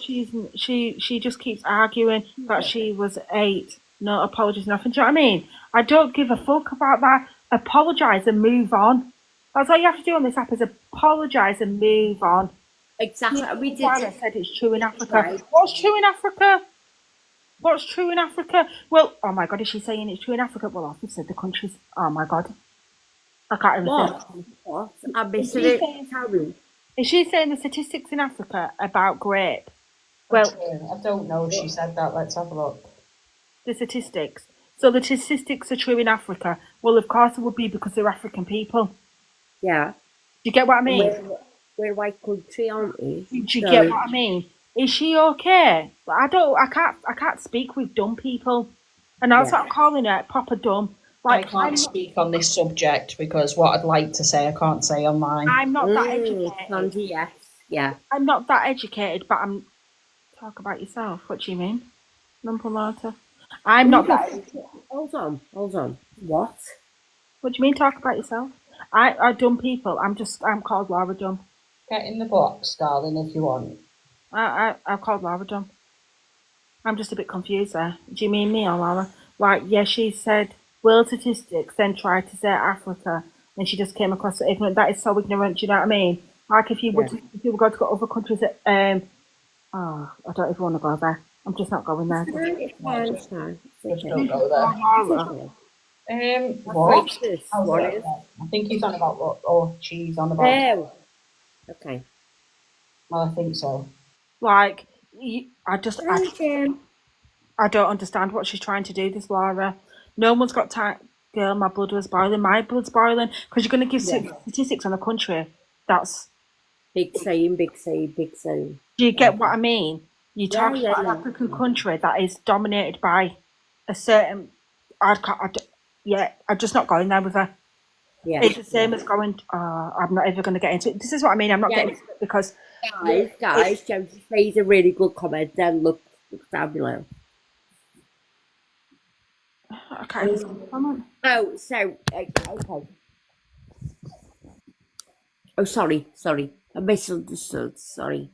She just keeps arguing that she was 8. No apologies, nothing. Do you know what I mean? I don't give a fuck about that. Apologise and move on. That's all you have to do on this app is apologise and move on. Exactly. We did. I said it's true in Africa. Right. What's true in Africa? What's true in Africa? Well, oh my God, is she saying it's true in Africa? Well, I've said the countries. Oh my God. I can't even say. What? I'm missing it. Tell me. Is she saying the statistics in Africa about grape? Well, I don't know if she said that. Let's have a look. The statistics. So the statistics are true in Africa. Well, of course it would be because they're African people. Yeah. Do you get what I mean? We're a white country, aren't we? Do you get what I mean? Is she okay? I can't speak with dumb people, and that's what I'm calling her, proper dumb. Like, I can't speak on this subject because what I'd like to say I can't say online. I'm not that educated. Yes. Yeah. I'm not that educated, but I'm. Talk about yourself. What do you mean, Lumpalata? I'm not that. Hold on. What? What do you mean? Talk about yourself. I dumb people. I'm called Laura Dumb. Get in the box, darling, if you want. I'm called Laura Dumb. I'm just a bit confused there. Do you mean me or Laura? Like, yeah, she said world statistics, then tried to say Africa, and she just came across it ignorant. That is so ignorant. Do you know what I mean? Like if you were going to go other countries that I don't even want to go there. I'm just not going there. Just don't go there. What? I think he's on about what? Oh, she's on about. Oh. Okay. Well, I think so. Like, I don't understand what she's trying to do, this Laura. No one's got time. Girl, my blood was boiling. My blood's boiling. Because you're going to give statistics on a country. That's... Big saying. Do you get what I mean? You talk about an African country that is dominated by a certain... I'm just not going there with her. Yeah, it's the same as going, I'm not ever going to get into it. This is what I mean. I'm not getting into it because... Guys, Josie made a really good comment. Then look down below. Okay. Oh, so, okay. Oh, sorry. I misunderstood. Sorry.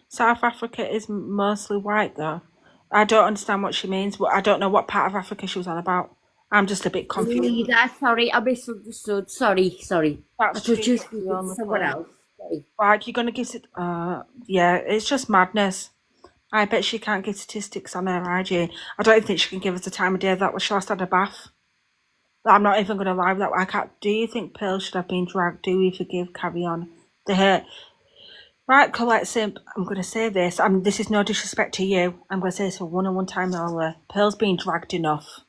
South Africa is mostly white, though. I don't understand what she means. I don't know what part of Africa she was on about. I'm just a bit confused. Sorry, I misunderstood. Sorry. I thought you were someone else. Like, you're going to give it... yeah, it's just madness. I bet she can't give statistics on her IG. I don't even think she can give us the time of day that she last had a bath. I'm not even going to lie with that. I can't. Do you think Pearl should have been dragged? Do we forgive? Carry on. The hurt. Right, Colette Simp, I'm going to say this. This is no disrespect to you. I'm going to say this for one time only. Pearl's been dragged enough.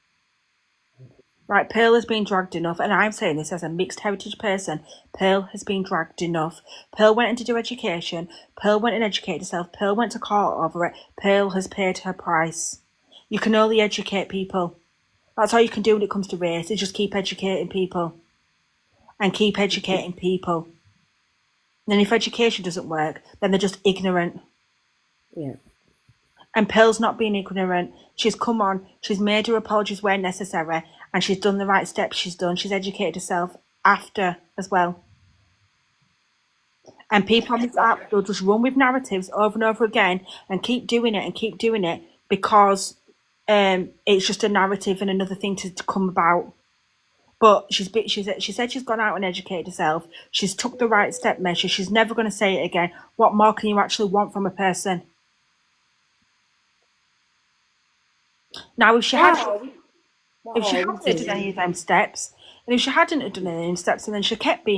Right, Pearl has been dragged enough, and I'm saying this as a mixed heritage person. Pearl has been dragged enough. Pearl went in to do education. Pearl went and educated herself. Pearl went to court over it. Pearl has paid her price. You can only educate people. That's all you can do when it comes to race, is just keep educating people. And keep educating people. And then if education doesn't work, then they're just ignorant. Yeah. And Pearl's not being ignorant. She's come on. She's made her apologies where necessary. And she's done the right steps. She's educated herself after as well. And people on this app, they'll just run with narratives over and over again and keep doing it because it's just a narrative and another thing to come about. But she said she's gone out and educated herself. She's took the right step measure. She's never going to say it again. What more can you actually want from a person? Now, if she hadn't done any of them steps, and if she hadn't done any of them steps, and then she kept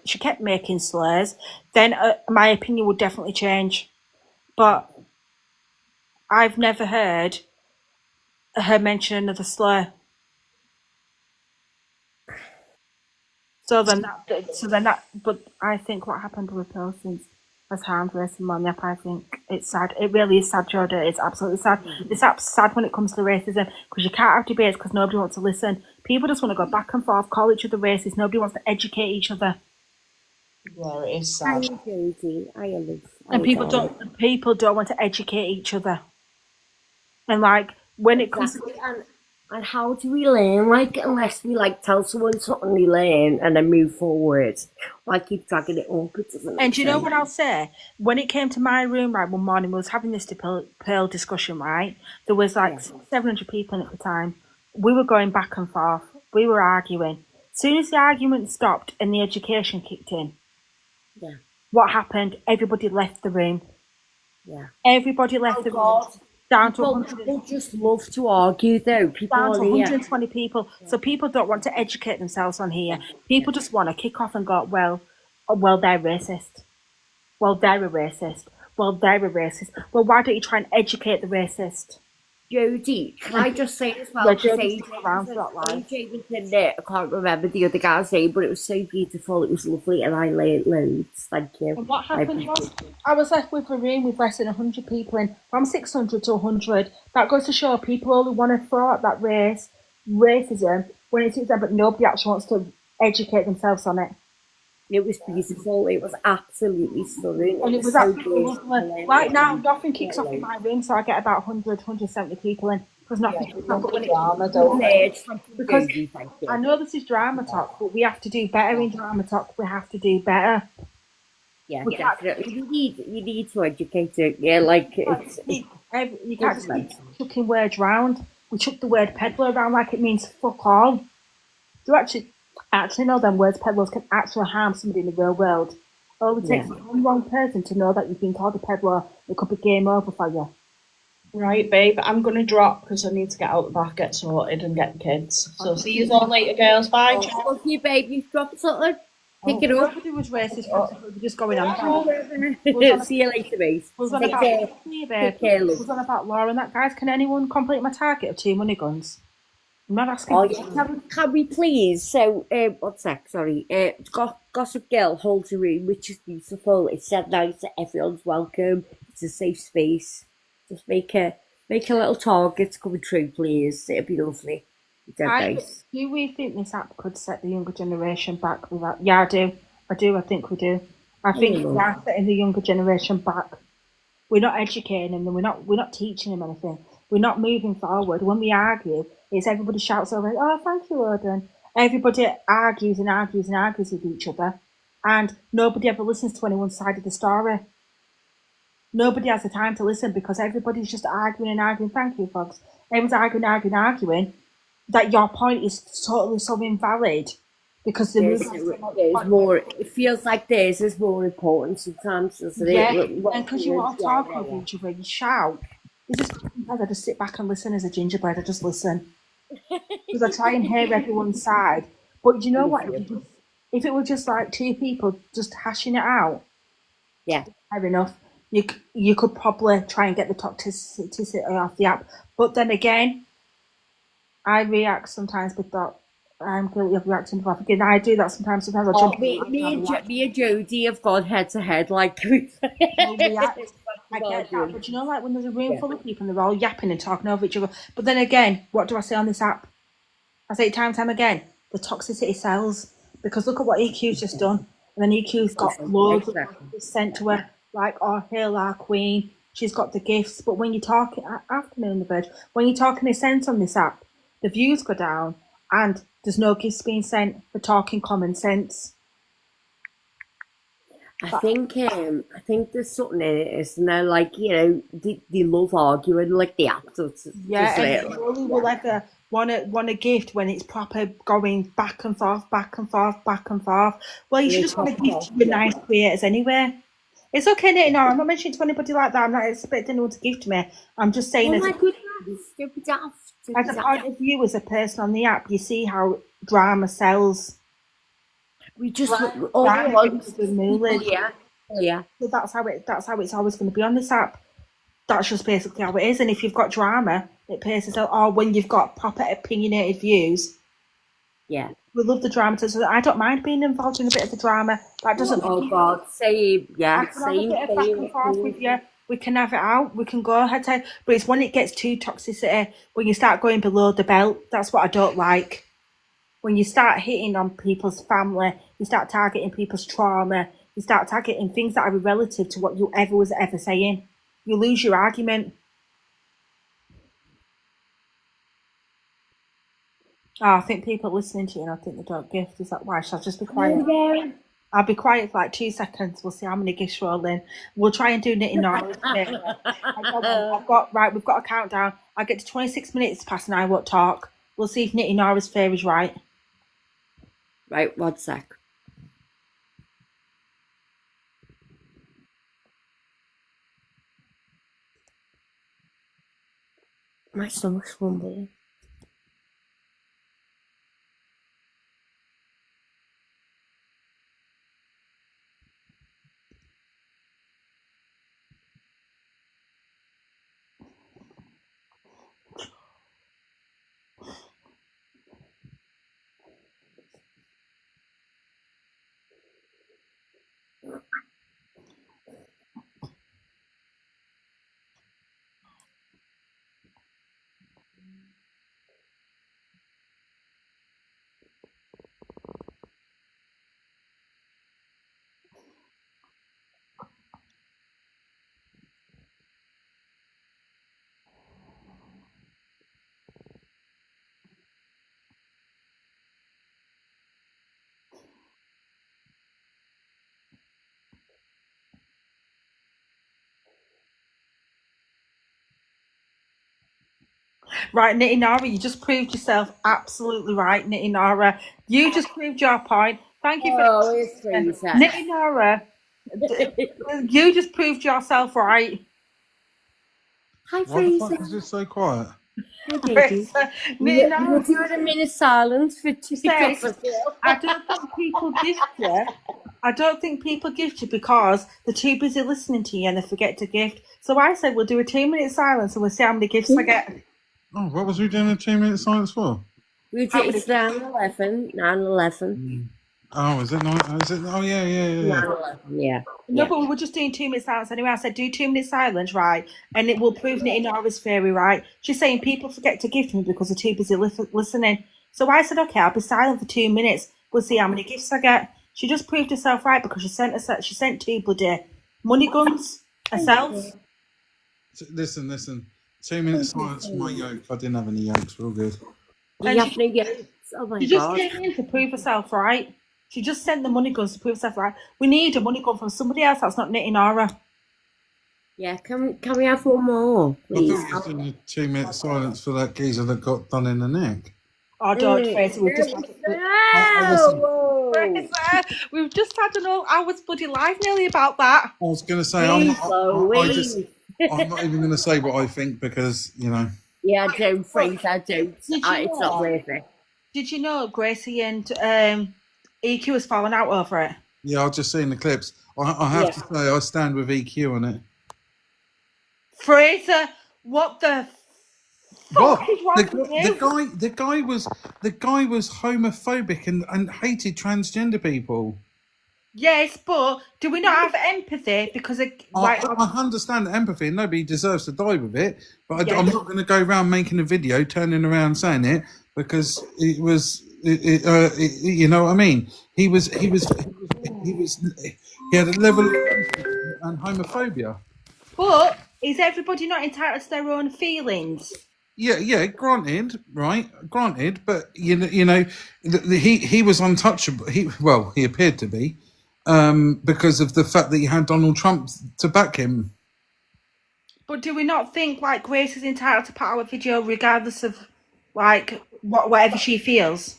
she kept making slurs, then my opinion would definitely change. But I've never heard her mention another slur. But I think what happened with Pearl since has harmed racism on the app. I think it's sad. It really is sad, Jordan. It's absolutely sad. This app's sad when it comes to racism because you can't have debates because nobody wants to listen. People just want to go back and forth, call each other racist. Nobody wants to educate each other. Yeah, it is sad. And people don't want to educate each other. And like when it comes to and how do we learn? Like, unless we tell someone something we learn and then move forward. Keep dragging it up. It doesn't. And do you know what I'll say? When it came to my room, right, one morning, we was having this Pearl discussion, right? There was 700 people in it at the time. We were going back and forth. We were arguing. soon as the argument stopped and the education kicked in, Yeah. what happened? Everybody left the room. Yeah. Everybody left the room. Down to 100. People just love to argue, though. People Down to on here. 120 people. So people don't want to educate themselves on here. People just want to kick off and go, well, they're racist. Well, they're a racist. Well, they're a racist. Well, why don't you try and educate the racist? Jodie, can I just say as well? Yeah, because Jodie's still around for that live. AJ was in there. I can't remember the other guy's name, but it was so beautiful. It was lovely, and I learned loads. Thank you. And what happened was, I was left with a room with less than 100 people in, from 600 to 100. That goes to show people only want to throw out that racism when it's there, but nobody actually wants to educate themselves on it. It was beautiful. It was absolutely stunning. And it was so absolutely good. lovely. Right now, nothing kicks off in my room, so I get about 100, 170 people in. Because nothing kicks off. Because I know this is drama talk, but we have to do better in drama talk. We have to do better. Yeah, definitely. You need to educate it. Yeah, like it's you can't just keep chucking words round. We chuck the word peddler around like it means fuck all. Do you actually know them words peddlers can actually harm somebody in the real world? All it takes is one wrong person to know that you've been called a peddler. It could be game over for you. Right, babe, I'm going to drop because I need to get out the back, get sorted and get the kids. So see you all later, girls. Bye. Love you, babe. You've dropped something. Pick it up. Nobody was racist. We're just going on. See you later, mate. Take care. Was on about law and that, guys. Can anyone complete my target of 2 money guns? I'm not asking. Oh, yeah. Can we please? So, one sec, sorry. Gossip Girl holds a room, which is beautiful. It's said nice that everyone's welcome. It's a safe space. Just make a little target coming true, please. It'd be lovely. Nice. Do we think this app could set the younger generation back with that? Yeah, I do. I think we do. I think we are setting the younger generation back. We're not educating them. We're not teaching them anything. We're not moving forward. When we argue, it's everybody shouts over, oh, thank you, Odin. Everybody argues and argues and argues with each other. And nobody ever listens to anyone's side of the story. Nobody has the time to listen because everybody's just arguing and arguing. Thank you, folks. Everyone's arguing. That your point is totally so invalid because there's more. It feels like theirs is more important sometimes, doesn't it? Yeah, and because you all talk with each other, you shout. I just sit back and listen as a gingerbread. I just listen because I try and hear everyone's side. But you know what? If it were just like two people just hashing it out, fair enough. You could probably try and get the toxicity off the app. But then again, I react sometimes with that. I'm guilty of reacting to again. I do that sometimes. Sometimes I jump. Me and Jodie have gone head to head like we react. I get that, but you know, like when there's a room full of people and they're all yapping and talking over each other. But then again, what do I say on this app? I say it time and time again. The toxicity sells because look at what EQ's just done. And then EQ's got loads of sent to her, like, oh, hail our queen. She's got the gifts. But when you're talking, afternoon, the Verge, when you're talking a sense on this app, the views go down and there's no gifts being sent for talking common sense. I think there's something in it, isn't there? Like, you know, they love arguing, like the actors. Yeah, and you only will ever want a gift when it's proper going back and forth. Well, you should just want to gift to nice creators anyway. It's okay, no, I'm not mentioning to anybody like that. I'm not expecting anyone to gift me. I'm just saying as a point of view, as a person on the app, you see how drama sells. We just So that's how it's always going to be on this app. That's just basically how it is. And if you've got drama, it pays itself. Or when you've got proper opinionated views, we love the drama. So I don't mind being involved in a bit of the drama. That doesn't. Oh God, same. I can have a bit of back and forth with you. We can have it out. We can go head to head. But it's when it gets too toxicity, when you start going below the belt. That's what I don't like. When you start hitting on people's family, you start targeting people's trauma, you start targeting things that are relative to what you ever was ever saying, you lose your argument. Oh, I think people listening to you and I think they don't gift. Is that why? Shall I just be quiet? Yeah. I'll be quiet for like 2 seconds. We'll see how many gifts roll in. We'll try and do knitting now. We've got a countdown. I'll get to 26 minutes past and I won't talk. We'll see if knitting Nora's fair is right. Right, 1 sec. My stomach's rumbling. Right, Nitty Nara, you just proved yourself absolutely right, Nitty Nara. You just proved your point. Thank you for it's Fraser. Nitty Nara. You just proved yourself right. Hi, Why the Fraser. fuck is this so quiet? Fraser, Nitty Nara. We're doing a minute silence for I don't think people gift you. I don't think people gift you because they're too busy listening to you and they forget to gift. So I said we'll do a 2-minute silence and we'll see how many gifts I get. Oh, what was we doing a 2-minute silence for? It's 9/11. 9/11. Oh, is it not? Is it? Oh, yeah. 9/11. Yeah. No, but we were just doing 2 minute silence anyway. I said do 2 minute silence, right? And it will prove Nitty Nara's theory, right? She's saying people forget to gift me because they're too busy listening. So I said, okay, I'll be silent for 2 minutes. We'll see how many gifts I get. She just proved herself right because she sent 2 bloody money guns herself. Listen. 2 minutes silence for my yolk. I didn't have any yolks. We're all good. You have no yolks. Oh my She just God. came in to prove herself right. She just sent the money guns to prove herself right. We need a money gun from somebody else that's not Nitty Nara. Yeah, can we have one more, please? I thought you were doing a 2-minute silence for that geezer that got done in the neck. Oh, don't, Fraser. We've just we've just had an all hours bloody live nearly about that. I was going to say, I'm not even going to say what I think because, you know. Yeah, don't, Fraser, don't. It's not worth it. Did you know Gracie and EQ has fallen out over it? Yeah, I've just seen the clips. I have to say, I stand with EQ on it. Fraser, what the fuck is wrong with you? The guy was homophobic and hated transgender people. Yes, but do we not have empathy? Because I understand empathy, and nobody deserves to die with it. But I'm not going to go around making a video, turning around saying it because it was. You know what I mean? He had a level of empathy and homophobia. But is everybody not entitled to their own feelings? Yeah, granted, but you know, he was untouchable. He appeared to be, because of the fact that he had Donald Trump to back him. But do we not think like Grace is entitled to put out a video regardless of like whatever she feels?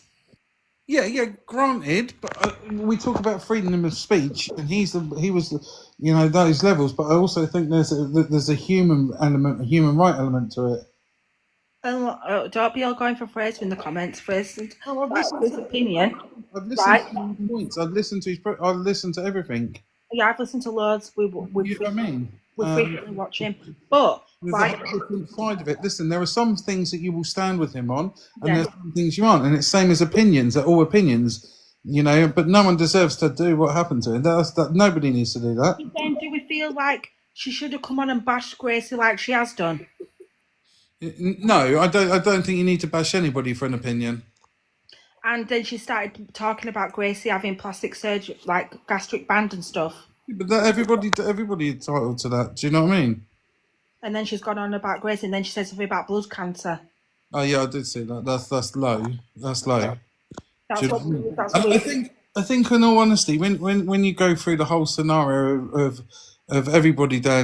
Yeah, granted, but we talk about freedom of speech, and he was, you know, those levels. But I also think there's a human element, a human right element to it. Don't be all going for Fraser in the comments. Fraser, his opinion. I've listened to his points. I've listened to everything. Yeah, I've listened to loads. We frequently watch him, but there's a different side of it. Listen, there are some things that you will stand with him on, and there's some things you aren't. And it's same as opinions. They're all opinions, you know. But no one deserves to do what happened to him. Nobody needs to do that. Then do we feel like she should have come on and bashed Gracie like she has done? No, I don't think you need to bash anybody for an opinion. And then she started talking about Gracie having plastic surgery, like gastric band and stuff. But everybody entitled to that. Do you know what I mean? And then she's gone on about Gracie, and then she said something about blood cancer. Oh yeah, I did see that. That's low. That's low. I think, in all honesty, when you go through the whole scenario of everybody in day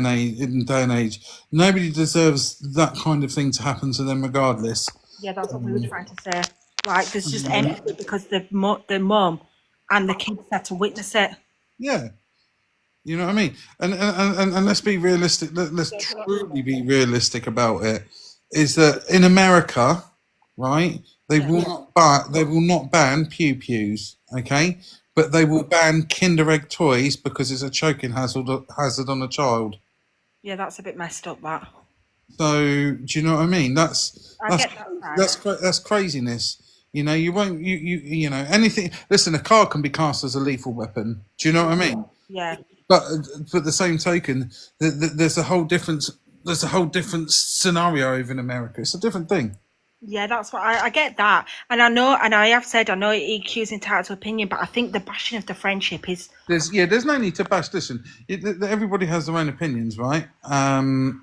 and age, nobody deserves that kind of thing to happen to them, regardless. Yeah, that's what we were trying to say. Like, there's just empathy because the mum and the kids had to witness it. Yeah. You know what I mean? And let's be realistic. Let's truly be realistic about it. Is that in America, right? They will not ban pew pews, okay? But they will ban Kinder Egg toys because it's a choking hazard on a child. Yeah, that's a bit messed up. That. So do you know what I mean? That's craziness. You know, you won't you know anything. Listen, a car can be cast as a lethal weapon. Do you know what I mean? Yeah. But the same token, there's a whole different scenario over in America. It's a different thing. Yeah, that's what I get that, and I know, and I have said I know EQ's entitled to opinion, but I think the bashing of the friendship is. There's no need to bash. Listen, everybody has their own opinions, right? And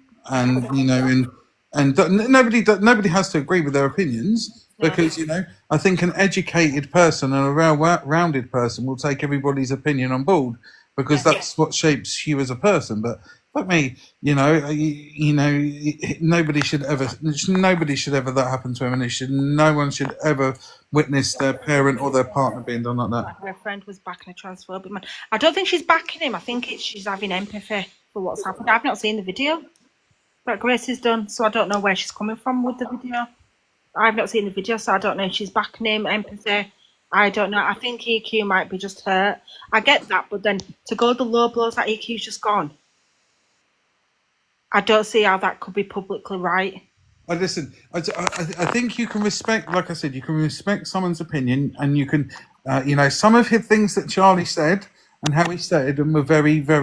you know, and nobody has to agree with their opinions because you know I think an educated person and a well-rounded person will take everybody's opinion on board. Because that's what shapes you as a person. But fuck me, you know, nobody should ever that happen to him, and no one should ever witness their parent or their partner being done like that. Her friend was backing a transphobic man. I don't think she's backing him. I think she's having empathy for what's happened. I've not seen the video that Grace has done, so I don't know where she's coming from with the video. I've not seen the video, so I don't know if she's backing him, empathy. I don't know. I think EQ might be just hurt. I get that, but then to go the low blows that EQ's just gone, I don't see how that could be publicly right. Listen, I think you can respect, like I said, you can respect someone's opinion, and you can, you know, some of the things that Charlie said and how he said them were very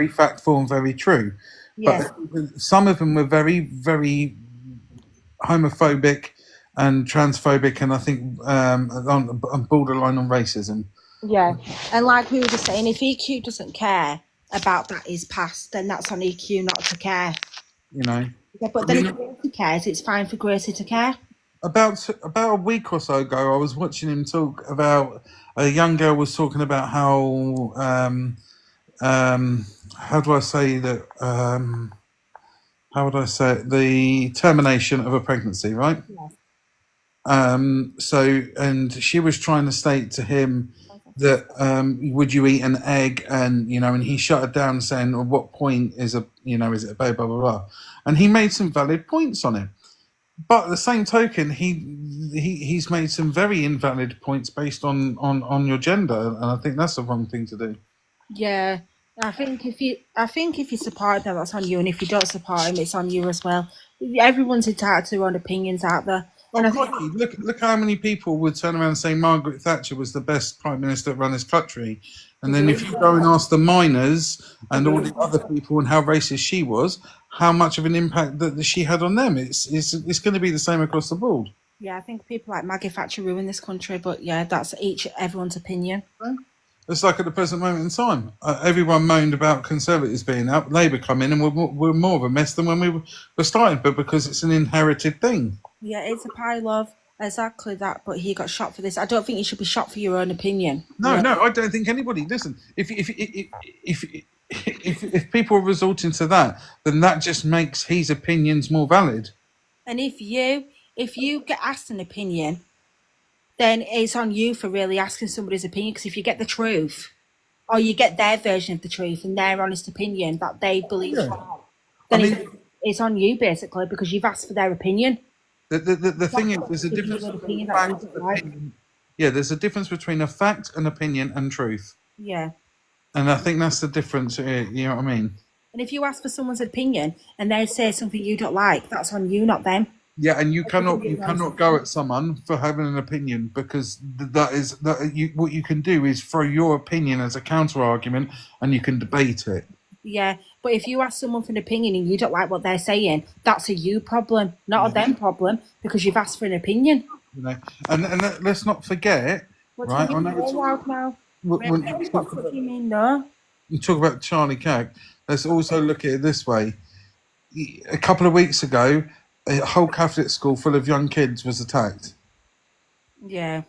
factful and very true. Yeah. But some of them were very, very homophobic and transphobic, and I think on borderline on racism. Yeah, and like we were just saying, if EQ doesn't care about that is past, then that's on EQ not to care. You know. Yeah, but then if Gracie cares, it's fine for Gracie to care. About a week or so ago, I was watching him talk about a young girl was talking about how do I say that how would I say it? The termination of a pregnancy, right? Yes. So, and she was trying to state to him that would you eat an egg, and you know, and he shut it down saying, "At what point is a is it a baby?" Blah blah blah, and he made some valid points on it. But at the same token, he's made some very invalid points based on your gender, and I think that's the wrong thing to do. Yeah, I think if you support them, that's on you, and if you don't support him, it's on you as well. Everyone's entitled to their own opinions out there. And look how many people would turn around and say Margaret Thatcher was the best prime minister that run this country, and then if you go and ask the miners and all the other people and how racist she was, how much of an impact that she had on them, it's going to be the same across the board. Yeah, I think people like Maggie Thatcher ruined this country, but yeah, that's everyone's opinion. It's like at the present moment in time, everyone moaned about Conservatives being out, Labour come in, and we're more of a mess than when we were starting, but because it's an inherited thing. Yeah, it's a pile of exactly that, but he got shot for this. I don't think you should be shot for your own opinion. No, I don't think anybody. Listen, if people are resorting to that, then that just makes his opinions more valid. And if you get asked an opinion, then it's on you for really asking somebody's opinion, because if you get the truth, or you get their version of the truth and their honest opinion that they believe, then it's on you basically, because you've asked for their opinion. The thing is, there's a difference between fact and opinion. Yeah, there's a difference between a fact, an opinion, and truth. Yeah. And I think that's the difference. You know what I mean? And if you ask for someone's opinion and they say something you don't like, that's on you, not them. Yeah, and you cannot go at someone for having an opinion, because what you can do is throw your opinion as a counter argument, and you can debate it. Yeah, but if you ask someone for an opinion and you don't like what they're saying, that's a you problem, not a them problem, because you've asked for an opinion. You know, and let's not forget, right? What do you mean, no? You talk about Charlie Kirk. Let's also look at it this way. A couple of weeks ago, a whole Catholic school full of young kids was attacked. Yeah.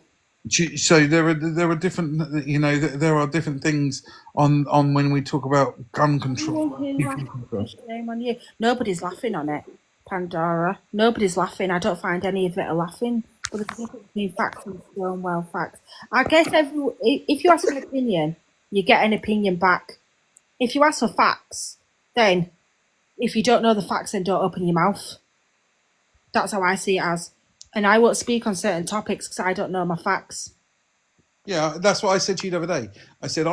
So there are different, you know, there are different things on when we talk about gun control. Shame on you. Nobody's laughing on it, Pandora. Nobody's laughing. I don't find any of it a laughing. But there's a difference between facts and Stonewall facts. I guess if you ask an opinion, you get an opinion back. If you ask for facts, then if you don't know the facts, then don't open your mouth. That's how I see it as. And I won't speak on certain topics because I don't know my facts. Yeah, that's what I said to you the other day. I said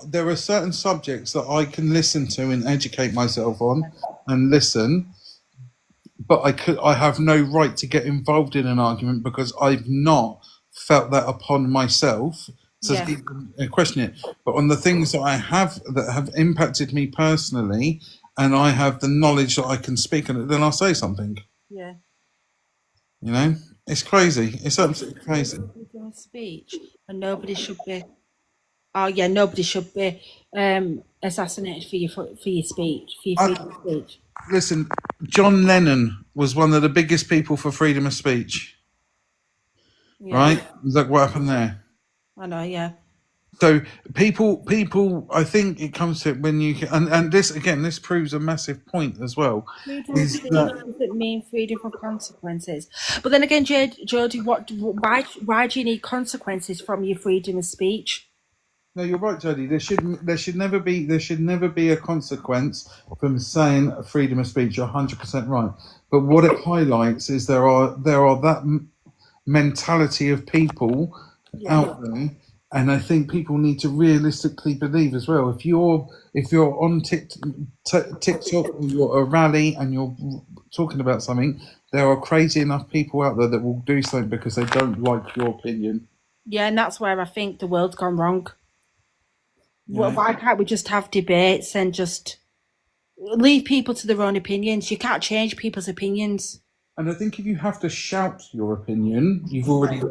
there are certain subjects that I can listen to and educate myself on and listen, but I have no right to get involved in an argument because I've not felt that upon myself to even question it. But on the things that I have that have impacted me personally, and I have the knowledge that I can speak on it, then I'll say something. Yeah. You know, it's crazy. It's absolutely crazy. Freedom of speech, and nobody should be. Oh yeah, nobody should be assassinated for your speech, for your freedom of speech. Listen, John Lennon was one of the biggest people for freedom of speech. Yeah. Right? Look what happened there. I know, yeah. So people, I think it comes to it when you and this again, this proves a massive point as well. Freedom of speech doesn't mean freedom from consequences. But then again, Jodie, why do you need consequences from your freedom of speech? No, you're right, Jodie. There should never be a consequence from saying freedom of speech. You're 100% right. But what it highlights is there are that mentality of people out there, and I think people need to realistically believe as well. If you're on TikTok or you're at a rally and you're talking about something, there are crazy enough people out there that will do something because they don't like your opinion. Yeah, and that's where I think the world's gone wrong. Well, why can't we just have debates and just leave people to their own opinions? You can't change people's opinions. And I think if you have to shout your opinion, you've already got.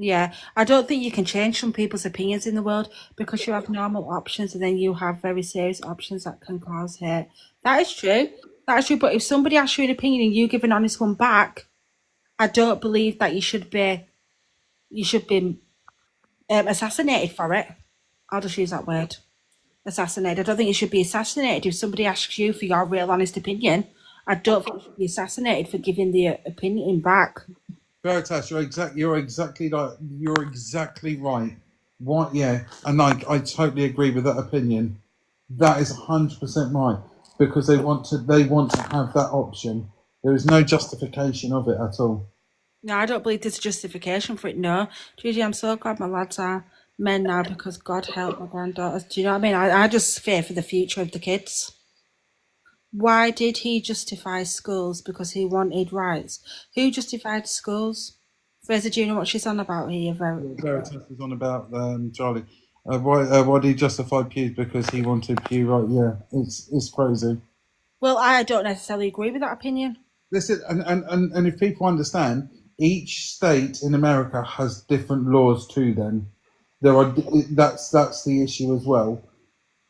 Yeah, I don't think you can change some people's opinions in the world because you have normal options and then you have very serious options that can cause hurt. That is true. But if somebody asks you an opinion and you give an honest one back, I don't believe that you should be assassinated for it. I'll just use that word. Assassinated. I don't think you should be assassinated if somebody asks you for your real honest opinion. I don't think you should be assassinated for giving the opinion back. Veritas, you're exactly right. What? Yeah, and I totally agree with that opinion. That is 100% right because they want to have that option. There is no justification of it at all. No, I don't believe there's a justification for it. No, Judy, I'm so glad my lads are men now because God help my granddaughters. Do you know what I mean? I just fear for the future of the kids. Why did he justify schools? Because he wanted rights. Who justified schools? Fraser, do you know what she's on about here? Veritas is on about Charlie. Why did he justify pews? Because he wanted pew right. Yeah, it's crazy. Well, I don't necessarily agree with that opinion. Listen, and if people understand, each state in America has different laws to them. That's the issue as well.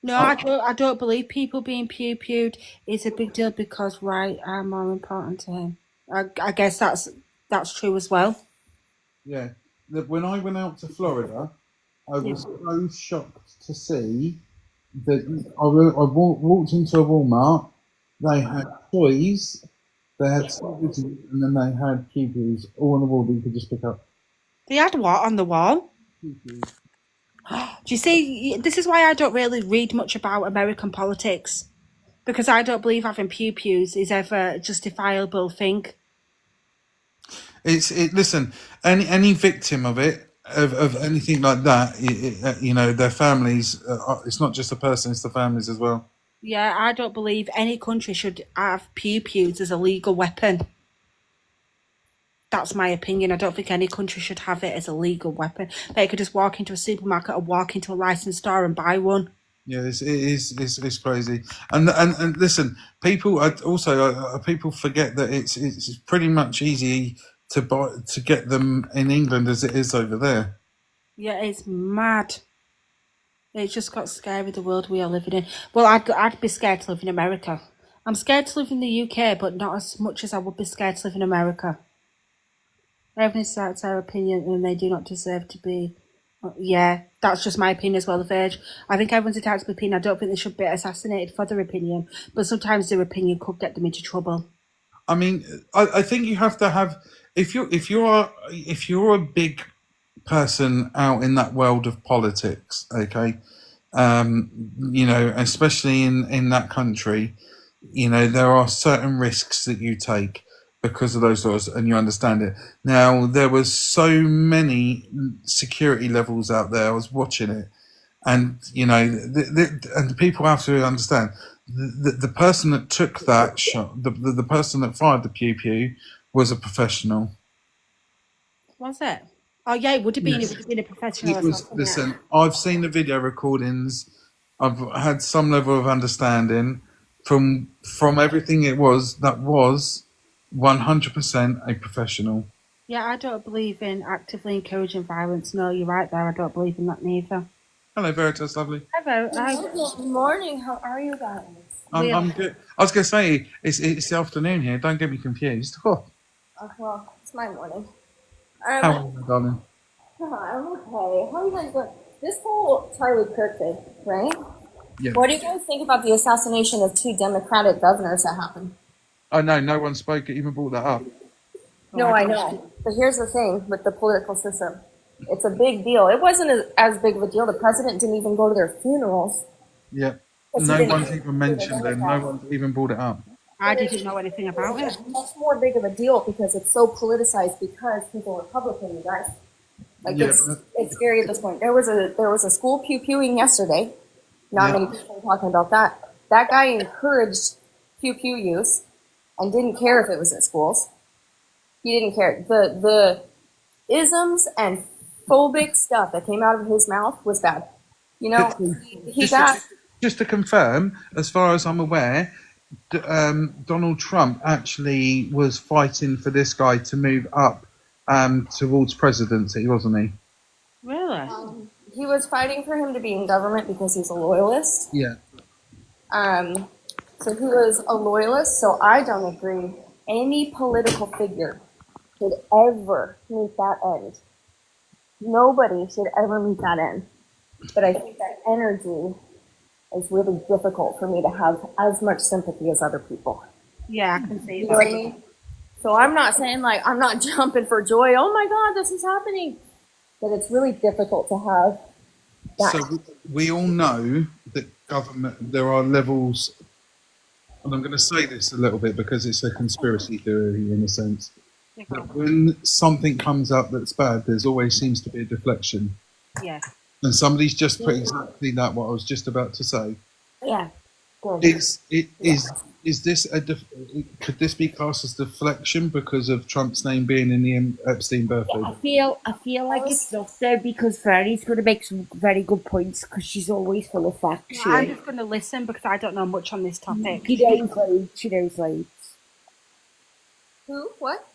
No, I don't believe people being pewed is a big deal because rights are more important to him. I guess that's true as well. Yeah, when I went out to Florida, I was so shocked to see that I walked into a Walmart. They had toys, they had television, and then they had pews all on the wall that you could just pick up. They had what on the wall? Pews. Do you see, this is why I don't really read much about American politics, because I don't believe having pews is ever a justifiable thing. Listen, any victim of it, of anything like that, their families, it's not just the person, it's the families as well. Yeah, I don't believe any country should have pews as a legal weapon. That's my opinion. I don't think any country should have it as a legal weapon. They could just walk into a supermarket or walk into a licensed store and buy one. Yeah, it's crazy. And listen, people people forget that it's pretty much easy to get them in England as it is over there. Yeah, it's mad. It's just got scary, the world we are living in. Well, I'd be scared to live in America. I'm scared to live in the UK, but not as much as I would be scared to live in America. Everyone starts their opinion and they do not deserve to be. Yeah, that's just my opinion as well, the Verge. I think everyone's entitled to opinion. I don't think they should be assassinated for their opinion, but sometimes their opinion could get them into trouble. I mean, I think you have to have if you're a big person out in that world of politics, okay, you know, especially in that country, you know, there are certain risks that you take because of those laws, and you understand it. Now, there was so many security levels out there. I was watching it, and you know, and people have to understand the person that took that shot, the person that fired the pew pew, was a professional. Was it? Oh yeah, it would have been. Yes. It would have been a professional. It was. Listen, I've seen the video recordings. I've had some level of understanding from everything it was. That was 100% a professional. Yeah, I don't believe in actively encouraging violence. No, you're right there. I don't believe in that neither. Hello, Veritas, lovely. Hello. Good morning. How are you guys? I'm good. I was going to say it's the afternoon here. Don't get me confused. Oh. Well, it's my morning. How are you, darling? I'm okay. How are you guys doing? This whole Charlie Kirk thing, right? Yeah. What do you guys think about the assassination of 2 Democratic governors that happened? I know no one spoke. Even brought that up. No, I know. But here's the thing with the political system. It's a big deal. It wasn't as big of a deal. The president didn't even go to their funerals. Yeah. No one's even mentioned it. No one's even brought it up. I didn't know anything about it. It's much more big of a deal because it's so politicized because people are Republican, you guys. Like it's scary at this point. There was a school pew-pewing yesterday. Not many people are talking about that. That guy encouraged pew-pew use and didn't care if it was at schools. He didn't care. The isms and phobic stuff that came out of his mouth was bad. You know, just to confirm, as far as I'm aware, Donald Trump actually was fighting for this guy to move up towards presidency, wasn't he? Really? He was fighting for him to be in government because he's a loyalist. Yeah. So he was a loyalist, so I don't agree any political figure should ever meet that end. Nobody should ever meet that end. But I think that energy is really difficult for me to have as much sympathy as other people. Yeah, I can see you know what I mean? So I'm not saying like I'm not jumping for joy. Oh my God, this is happening. But it's really difficult to have that. So we all know that government, there are levels, and I'm going to say this a little bit because it's a conspiracy theory in a sense. But when something comes up that's bad, there's always seems to be a deflection. Yeah. And somebody's just put exactly that, what I was just about to say. Yeah. Is this could this be classed as deflection because of Trump's name being in the Epstein birthday? I feel like it's not though because Vernie's going to make some very good points because she's always full of facts. I'm just going to listen because I don't know much on this topic. She knows loads. Who? What?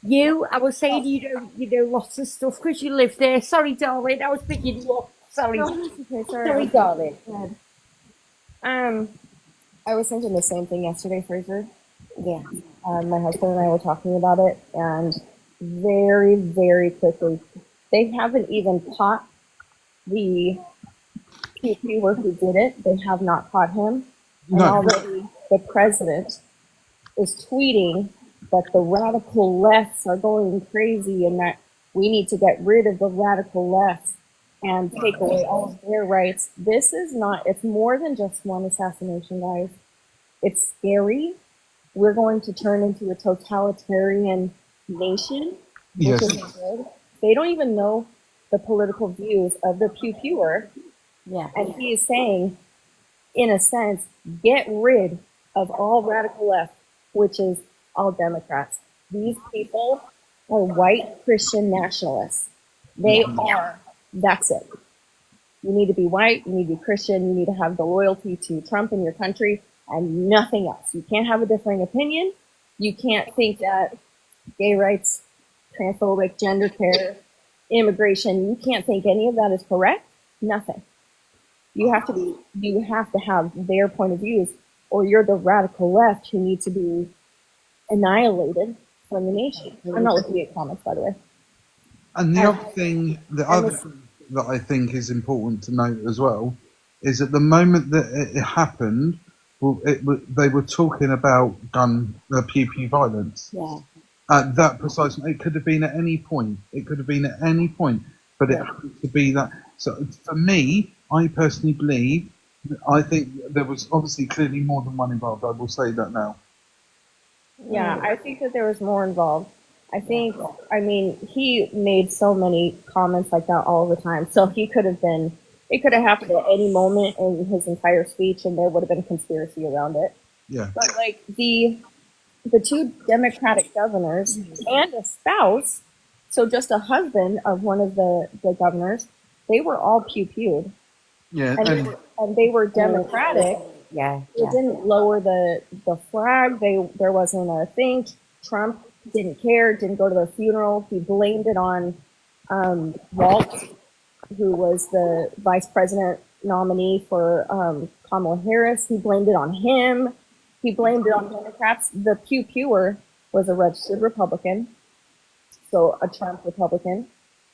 You, I was saying you know lots of stuff because you live there. Sorry, darling, I was picking you up. Sorry, sorry, darling. I was thinking the same thing yesterday, Fraser. Yeah. My husband and I were talking about it, and very, very quickly, they haven't even caught the pew-pewer who did it. They have not caught him. And already the president is tweeting that the radical lefts are going crazy and that we need to get rid of the radical lefts and take away all of their rights. This is not, it's more than just one assassination, guys. It's scary. We're going to turn into a totalitarian nation. Yes. Which isn't good. They don't even know the political views of the pew-pewer. Yeah. And he is saying, in a sense, get rid of all radical left, which is all Democrats. These people are white Christian nationalists. They are. That's it. You need to be white. You need to be Christian. You need to have the loyalty to Trump and your country and nothing else. You can't have a differing opinion. You can't think that gay rights, transphobic, gender care, immigration, you can't think any of that is correct. Nothing. You have to have their point of views, or you're the radical left who need to be annihilated from the nation. I'm not looking at comments, by the way. And the other thing that I think is important to note as well is at the moment that it happened, well, they were talking about gun pew pew violence. Yeah. At that precise, it could have been at any point. It could have been at any point, but it happened to be that. So for me, I personally believe, I think there was obviously clearly more than one involved. I will say that now. Yeah, I think that there was more involved. I mean, he made so many comments like that all the time. So it could have happened at any moment in his entire speech, and there would have been conspiracy around it. Yeah. But like the two Democratic governors and a spouse, so just a husband of one of the governors, they were all pew-pewed. Yeah. And they were Democratic. Yeah. It didn't lower the flag. There wasn't a thing. Trump didn't care, didn't go to the funeral. He blamed it on Walt, who was the vice president nominee for Kamala Harris. He blamed it on him. He blamed it on Democrats. The pew-pewer was a registered Republican, so a Trump Republican.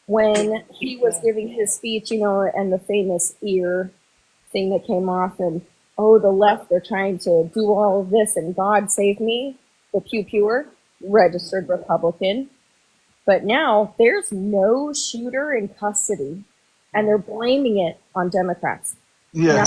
When he was giving his speech, and the famous ear thing that came off, and the left, they're trying to do all of this, and God save me, the pew-pewer, registered Republican. But now there's no shooter in custody, and they're blaming it on Democrats. Yeah.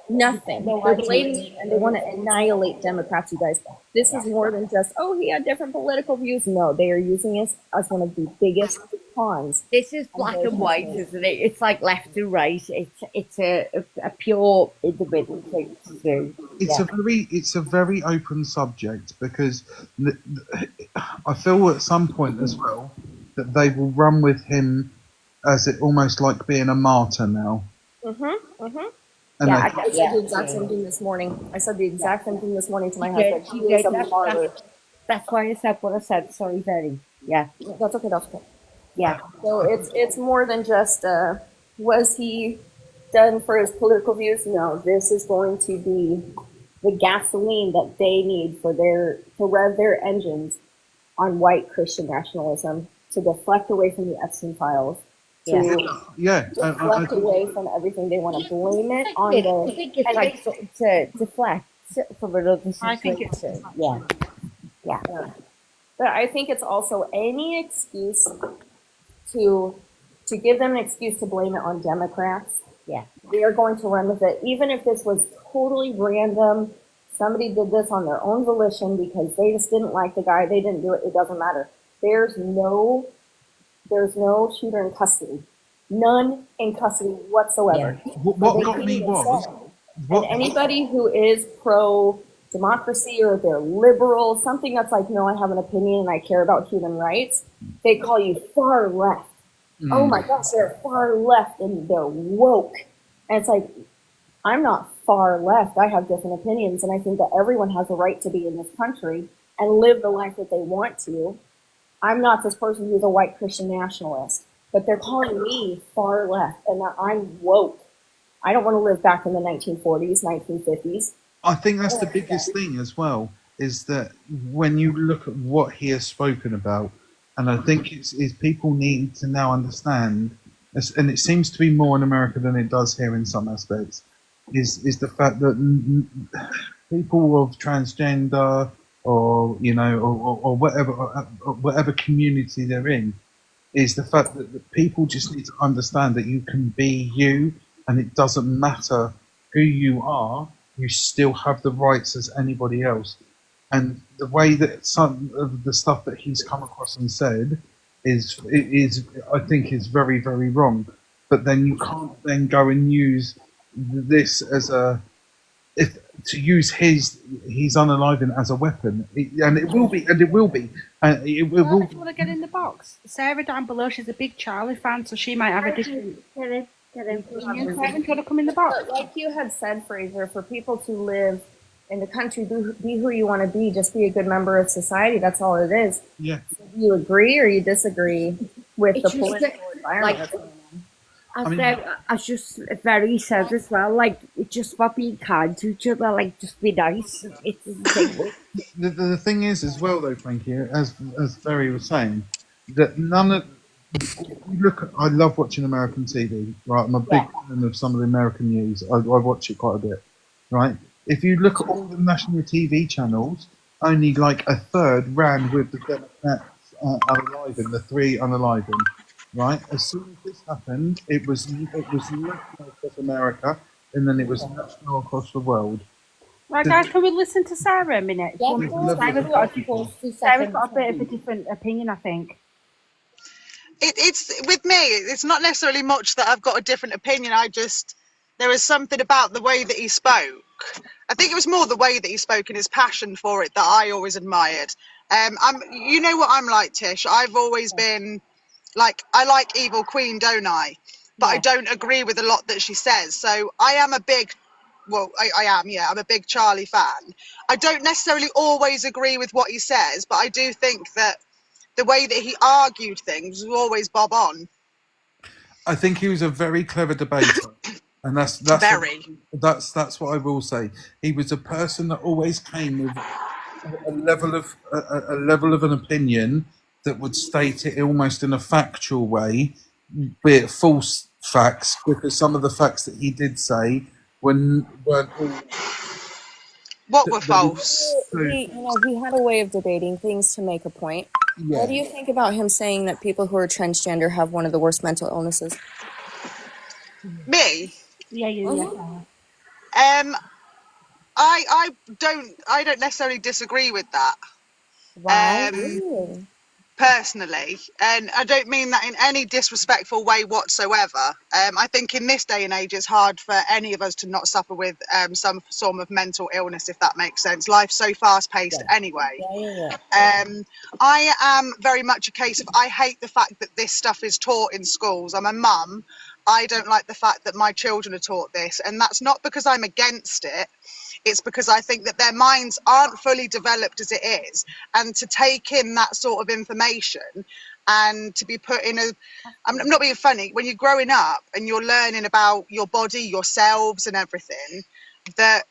Nothing. They're blaming it, and they want to annihilate Democrats, you guys. This is more than just, he had different political views. No, they are using it as one of the biggest pawns. This is black and white, isn't it? It's like left and right. It's a pure individual thing to do. It's a very open subject, because I feel at some point as well that they will run with him as it almost like being a martyr now. And I said the exact same thing this morning. I said the exact same thing this morning to my husband. He is a martyr. That's why I said what I said. Sorry, Betty. Yeah. That's okay. Yeah. So it's more than just was he done for his political views? No, this is going to be the gasoline that they need to rev their engines on white Christian nationalism, to deflect away from the Epstein files. Deflect away from everything. They want to blame it on I think it's like to deflect from another situation. I think it's yeah. But I think it's also any excuse to give them an excuse to blame it on Democrats. Yeah. They are going to run with it. Even if this was totally random, somebody did this on their own volition because they just didn't like the guy, they didn't do it, it doesn't matter. There's no shooter in custody. None in custody whatsoever. Yeah. What got me was... And anybody who is pro-democracy, or they're liberal, something that's like, no, I have an opinion and I care about human rights, they call you far left. Oh my gosh, they're far left and they're woke. And it's like, I'm not far left. I have different opinions, and I think that everyone has a right to be in this country and live the life that they want to. I'm not this person who's a white Christian nationalist, but they're calling me far left, and that I'm woke. I don't want to live back in the 1940s, 1950s. I think that's the biggest thing as well, is that when you look at what he has spoken about, and I think it's people need to now understand, and it seems to be more in America than it does here in some aspects, is the fact that people of transgender, or or whatever community they're in, is the fact that people just need to understand that you can be you, and it doesn't matter who you are, you still have the rights as anybody else. And the way that some of the stuff that he's come across and said is I think is very, very wrong. But then you can't then go and use this as to use his unaliving as a weapon, and it will be. Do you want to get in the box? Sarah down below, she's a big Charlie fan, so she might have a different. Get in. Do you want to come in the box? But like you had said, Fraser, for people to live in the country, be who you want to be, just be a good member of society. That's all it is. Yeah. Do you agree or you disagree with the political environment? I just very said as well, like, it's just about being kind to each other, like, just be nice. It's the thing is as well, though, Frankie, as Barry was saying, that none of I love watching American TV, right? I'm a big fan of some of the American news. I watch it quite a bit, right? If you look at all the national TV channels, only like a third ran with the Democrats unaliving, the three unaliving, right? As soon as this happened, it was national across America, and then it was national across the world. Right, guys, can we listen to Sarah a minute? Yeah, Sarah's got a bit of a different opinion, I think. It's with me, it's not necessarily much that I've got a different opinion. There was something about the way that he spoke. I think it was more the way that he spoke and his passion for it that I always admired. You know what I'm like, Tish. I've always been like, I like Evil Queen, don't I? But I don't agree with a lot that she says. So I am a big, I'm a big Charlie fan. I don't necessarily always agree with what he says, but I do think that the way that he argued things was always bob on. I think he was a very clever debater, and that's what I will say. He was a person that always came with a level of an opinion that would state it almost in a factual way, be it false facts, because some of the facts that he did say weren't all. What were false? He had a way of debating things to make a point. Yeah. What do you think about him saying that people who are transgender have one of the worst mental illnesses? Me? Yeah. I don't necessarily disagree with that. Why? Personally, and I don't mean that in any disrespectful way whatsoever. I think in this day and age it's hard for any of us to not suffer with some form of mental illness, if that makes sense. Life's so fast paced anyway. I am very much a case of, I hate the fact that this stuff is taught in schools. I'm a mum. I don't like the fact that my children are taught this, and that's not because I'm against it. It's because I think that their minds aren't fully developed as it is, and to take in that sort of information and to be put in I'm not being funny, when you're growing up and you're learning about your body, yourselves and everything, that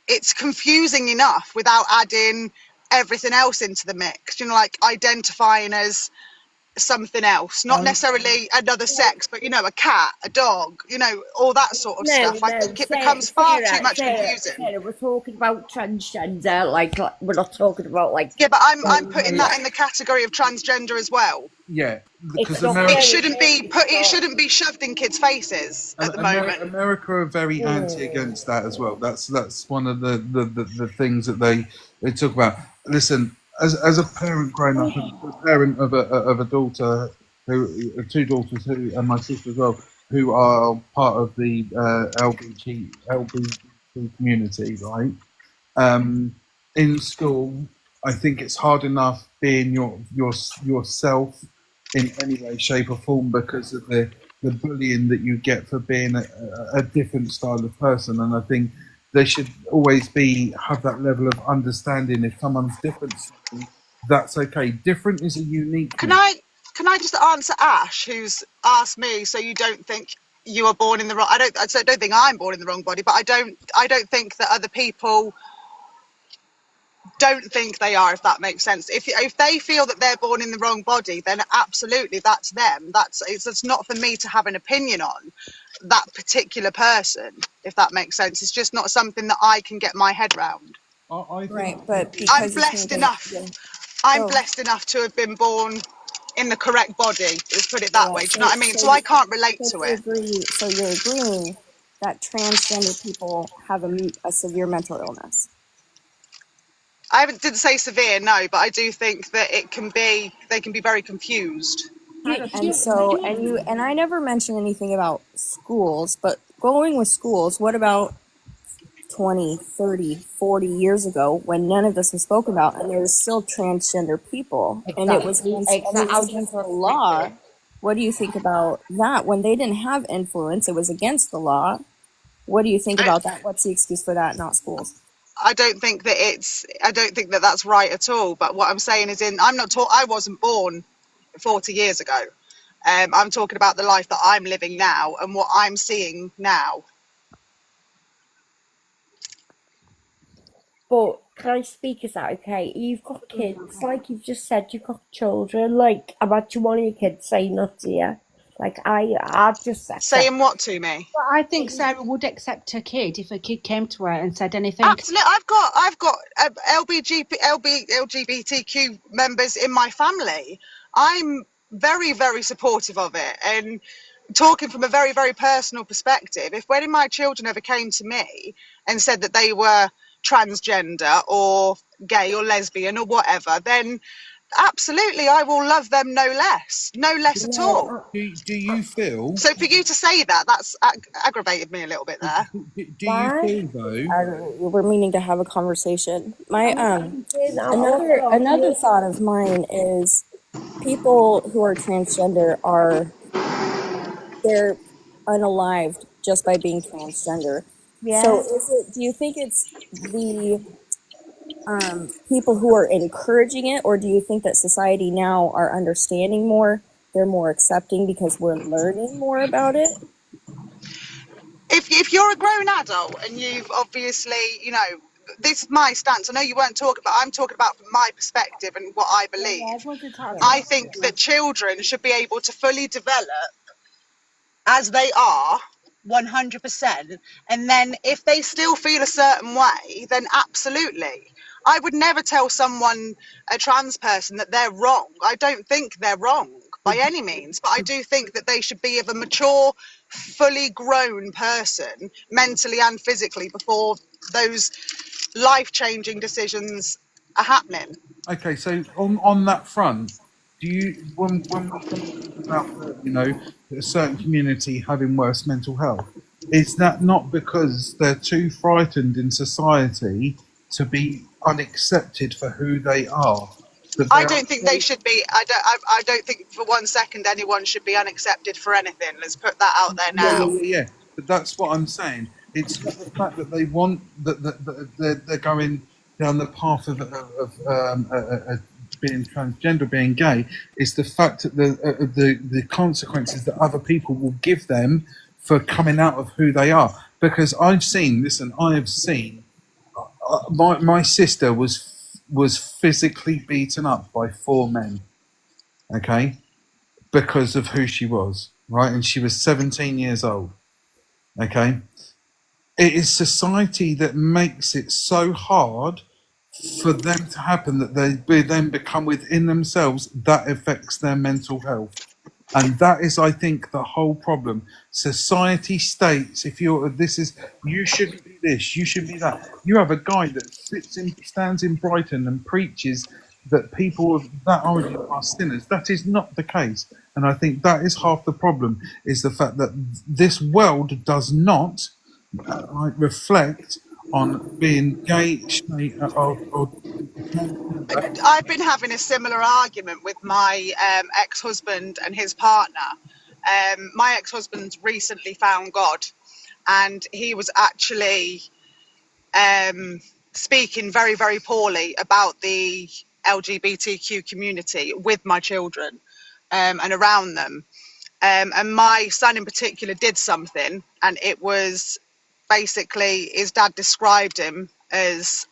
it's confusing enough without adding everything else into the mix, like identifying as something else, not necessarily another sex, but a cat, a dog, all that sort of stuff. I think it becomes far too much confusing. We're talking about transgender, like we're not talking about Yeah, but I'm putting that in the category of transgender as well. Yeah, because it shouldn't be shoved in kids' faces at the moment. America are very anti against that as well. That's one of the things that they talk about. Listen, as a parent growing up, as a parent of a daughter, two daughters and my sister as well, who are part of the LGBT community, right? In school, I think it's hard enough being yourself in any way, shape, or form because of the bullying that you get for being a different style of person, and I think they should always have that level of understanding. If someone's different, that's okay. Different is a unique. Can I just answer Ash, who's asked me? So you don't think you are born in the wrong? I don't think I'm born in the wrong body, but I don't think that other people don't think they are, if that makes sense. If they feel that they're born in the wrong body, then absolutely that's them. It's not for me to have an opinion on that particular person, if that makes sense. It's just not something that I can get my head round. Right, but I'm blessed enough. I'm blessed enough to have been born in the correct body. Let's put it that way. Do you know what I mean? So I can't relate to it. So you're agreeing that transgender people have a severe mental illness? I didn't say severe, no, but I do think that they can be very confused. And I never mentioned anything about schools, but going with schools, what about 20, 30, 40 years ago when none of this was spoken about and there was still transgender people and it was against the law? What do you think about that? When they didn't have influence, it was against the law. What do you think about that? What's the excuse for that, not schools? I don't think that that's right at all. But what I'm saying is, I wasn't born 40 years ago. I'm talking about the life that I'm living now and what I'm seeing now. But can I speak? Is that okay? You've got kids, like you've just said, you've got children. Like, imagine one of your kids saying that to you. Like I'd just accept. Saying what to me? Well, I think Sarah would accept a kid if a kid came to her and said anything. Absolutely, I've got LGBTQ members in my family. I'm very, very supportive of it, and talking from a very, very personal perspective, if when my children ever came to me and said that they were transgender or gay or lesbian or whatever, then absolutely I will love them no less at all. Do you feel? So for you to say that's aggravated me a little bit there. Do you feel though? We're meaning to have a conversation. My another thought of mine is people who are transgender they're unalived just by being transgender. Yeah. So do you think it's the people who are encouraging it, or do you think that society now are understanding more? They're more accepting because we're learning more about it? If you're a grown adult and you've obviously, this is my stance. I know you weren't talking about, I'm talking about from my perspective and what I believe. I think that children should be able to fully develop as they are, 100%. And then if they still feel a certain way, then absolutely. I would never tell someone, a trans person, that they're wrong. I don't think they're wrong by any means, but I do think that they should be of a mature, fully grown person, mentally and physically, before those life-changing decisions are happening. Okay, so on that front, do you, when we talk about, a certain community having worse mental health, is that not because they're too frightened in society to be unaccepted for who they are? I don't think they should be. I don't think for 1 second anyone should be unaccepted for anything. Let's put that out there now. Yeah. But that's what I'm saying. It's not the fact that they want that they're going down the path of being transgender, being gay. It's the fact that the consequences that other people will give them for coming out of who they are. Because I have seen my sister was physically beaten up by 4 men, okay, because of who she was, right? And she was 17 years old, okay? It is society that makes it so hard for them to happen that they then become within themselves. That affects their mental health. And that is, I think, the whole problem. Society states, you shouldn't be this, you shouldn't be that. You have a guy that stands in Brighton and preaches that people of that origin are sinners. That is not the case. And I think that is half the problem, is the fact that this world does not reflect on being gay, straight, or I've been having a similar argument with my ex-husband and his partner. My ex-husband's recently found God, and he was actually speaking very, very poorly about the LGBTQ community with my children and around them. And my son in particular did something, and it was basically his dad described him as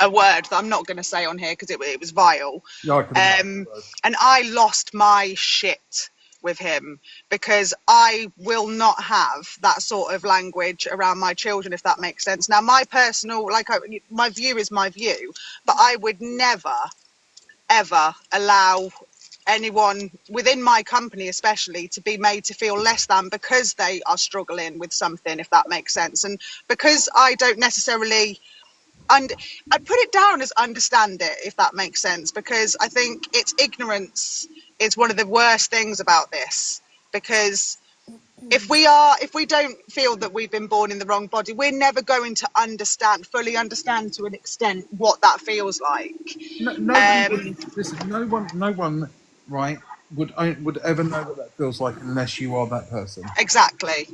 a word that I'm not going to say on here because it was vile. And I lost my shit with him because I will not have that sort of language around my children, if that makes sense. Now, my personal, my view is my view, but I would never, ever allow anyone within my company especially to be made to feel less than because they are struggling with something, if that makes sense. And because I don't necessarily, and I put it down as understand it, if that makes sense, because I think it's ignorance is one of the worst things about this, because if we don't feel that we've been born in the wrong body, we're never going to fully understand to an extent what that feels like. No one right would ever know what that feels like unless you are that person. Exactly.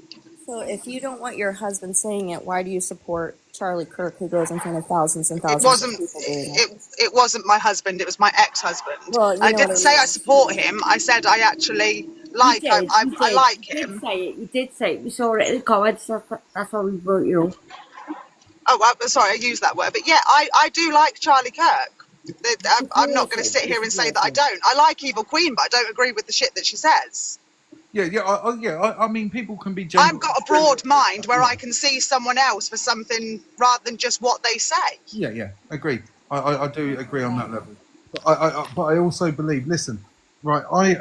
So if you don't want your husband saying it, why do you support Charlie Kirk, who goes in front of thousands and thousands of people doing it? It wasn't my husband, it was my ex-husband. Well, I didn't say I support him. I said I actually like him. I like him. You did say it. We saw it in the comments. That's why we brought you up. Oh, sorry, I used that word. But yeah, I do like Charlie Kirk. I'm not going to sit here and say that I don't. I like Evil Queen, but I don't agree with the shit that she says. I mean, people can be. I've got a broad mind where I can see someone else for something rather than just what they say. Yeah, agreed. I do agree on that level. But I also believe. Listen, right?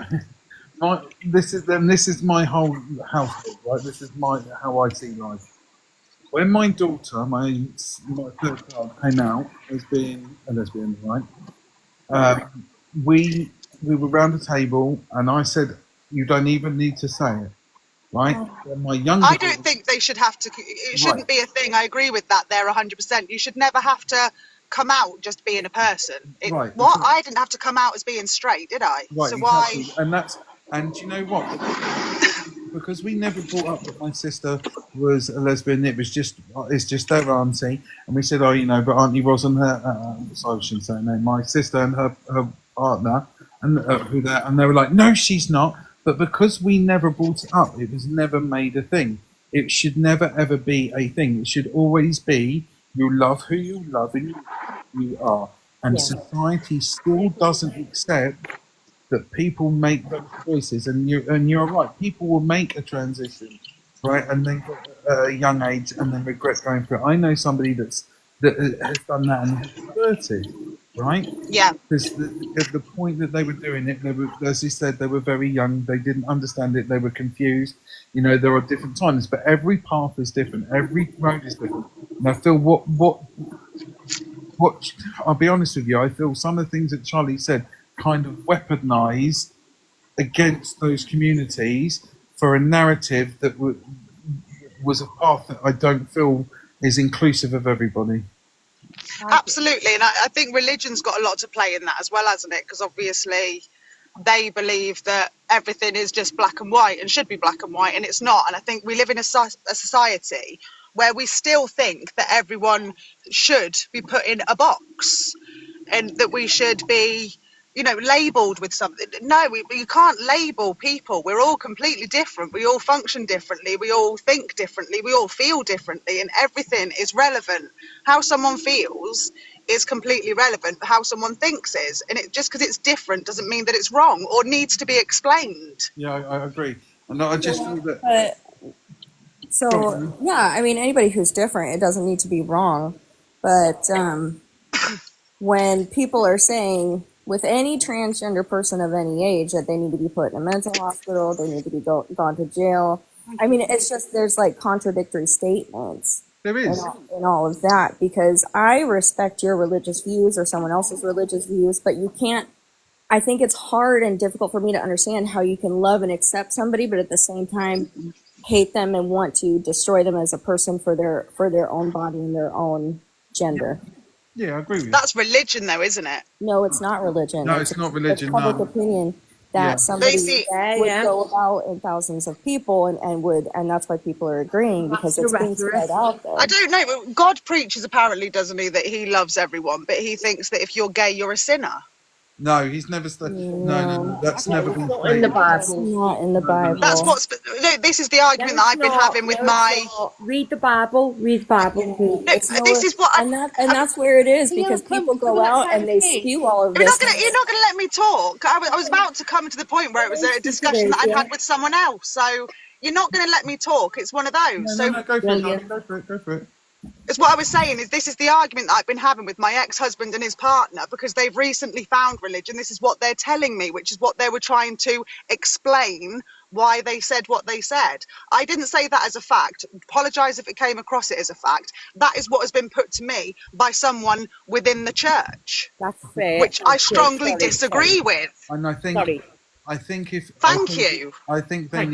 This is my whole household, right? This is how I see life. When my daughter, my third child, came out as being a lesbian, right? We were round the table, and I said, "You don't even need to say it." Right? I don't think they should have to. It shouldn't be a thing. I agree with that. There, 100%. You should never have to come out just being a person. Right. What? Exactly. I didn't have to come out as being straight, did I? Right. So exactly. why? And do you know what? Because we never brought up that my sister was a lesbian. It's just their auntie, and we said, but Auntie Ros and her. Sorry, I shouldn't say her name. My sister and her partner, and they were like, no, she's not. But because we never brought it up, it was never made a thing. It should never, ever be a thing. It should always be you love who you love and you are. And society still doesn't accept that people make those choices. And you're right. People will make a transition, right? And then get at a young age and then regret going through it. I know somebody that has done that and has 30. Right? Yeah. Because at the point that they were doing it, they were, as you said, they were very young. They didn't understand it. They were confused. There are different times, but every path is different. Every road is different. And I feel what I'll be honest with you. I feel some of the things that Charlie said kind of weaponise against those communities for a narrative that was a path that I don't feel is inclusive of everybody. Absolutely, and I think religion's got a lot to play in that as well, hasn't it? Because obviously they believe that everything is just black and white and should be black and white, and it's not. And I think we live in a society where we still think that everyone should be put in a box and that we should be, labelled with something. No, you can't label people. We're all completely different. We all function differently. We all think differently. We all feel differently, and everything is relevant. How someone feels is completely relevant. How someone thinks is, and just because it's different doesn't mean that it's wrong or needs to be explained. Yeah, I agree. And I just feel that. I mean, anybody who's different, it doesn't need to be wrong. But when people are saying with any transgender person of any age that they need to be put in a mental hospital, they need to be gone to jail. I mean, it's just there's like contradictory statements. There is. In all of that, because I respect your religious views or someone else's religious views, but you can't. I think it's hard and difficult for me to understand how you can love and accept somebody, but at the same time hate them and want to destroy them as a person for their own body and their own gender. Yeah, I agree with you. That's religion, though, isn't it? No, it's not religion. No, it's not religion. It's public opinion that somebody would go about in thousands of people and that's why people are agreeing because it's being spread out there. I don't know, but God preaches apparently, doesn't he, that he loves everyone, but he thinks that if you're gay, you're a sinner. No, he's never said. No, that's never been not in the Bible. Not in the Bible. That's what's. No, this is the argument that I've been having with my. Read the Bible. Read the Bible. This is what. And that's where it is because people go out and they spew all of this. You're not going to let me talk. I was about to come to the point where it was a discussion that I'd had with someone else. So you're not going to let me talk. It's one of those. No, go for it. It's what I was saying is this is the argument that I've been having with my ex-husband and his partner because they've recently found religion. This is what they're telling me, which is what they were trying to explain why they said what they said. I didn't say that as a fact. Apologise if it came across it as a fact. That is what has been put to me by someone within the church. That's fair. Which I strongly disagree with. And I think if Thank you. I think they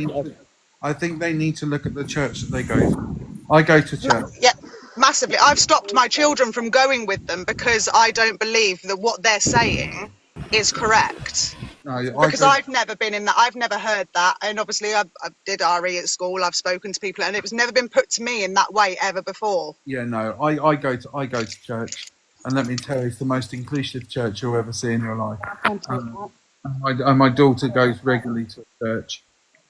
need to look at the church that they go to. I go to church. Yeah, massively. I've stopped my children from going with them because I don't believe that what they're saying is correct. Because I've never been in that. I've never heard that. And obviously I did RE at school. I've spoken to people and it was never been put to me in that way ever before. Yeah, no. I go to church and let me tell you, it's the most inclusive church you'll ever see in your life. And my daughter goes regularly to church.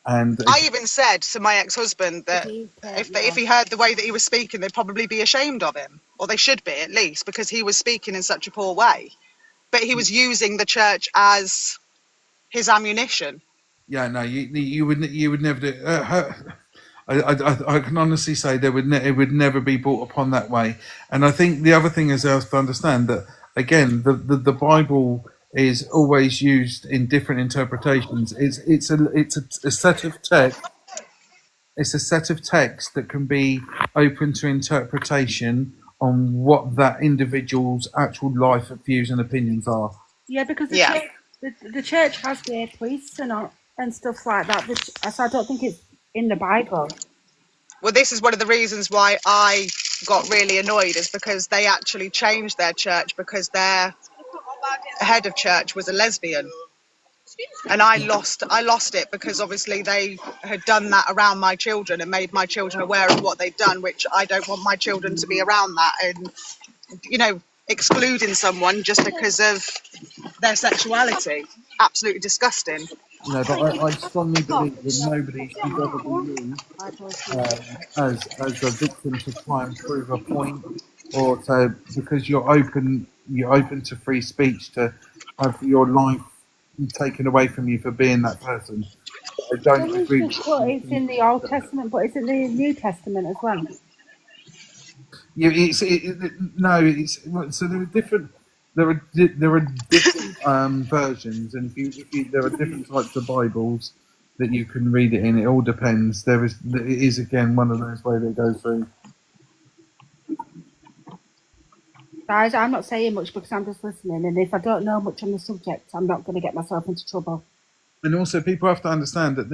And I even said to my ex-husband that if he heard the way that he was speaking, they'd probably be ashamed of him, or they should be at least, because he was speaking in such a poor way. But he was using the church as his ammunition. Yeah, no, you would never do. I can honestly say it would never be brought upon that way. And I think the other thing is I have to understand that again, the Bible is always used in different interpretations. It's a set of text. It's a set of text that can be open to interpretation on what that individual's actual life views and opinions are. Yeah, because Yeah. the church has gay priests and stuff like that, which so I don't think it's in the Bible. Well, this is one of the reasons why I got really annoyed, is because they actually changed their church because their head of church was a lesbian. And I lost it because obviously they had done that around my children and made my children aware of what they'd done, which I don't want my children to be around that. And, you know, excluding someone just because of their sexuality. Absolutely disgusting. No, but I strongly believe that nobody should ever be used as a victim to try and prove a point, or to because you're open to free speech to have your life taken away from you for being that person. I don't agree. It's in the Old Testament, but it's in the New Testament as well. Yeah, so there are different. There are different versions, and there are different types of Bibles that you can read it in. It all depends. It is again one of those ways that goes through. Guys, I'm not saying much because I'm just listening, and if I don't know much on the subject, I'm not going to get myself into trouble. And also, people have to understand that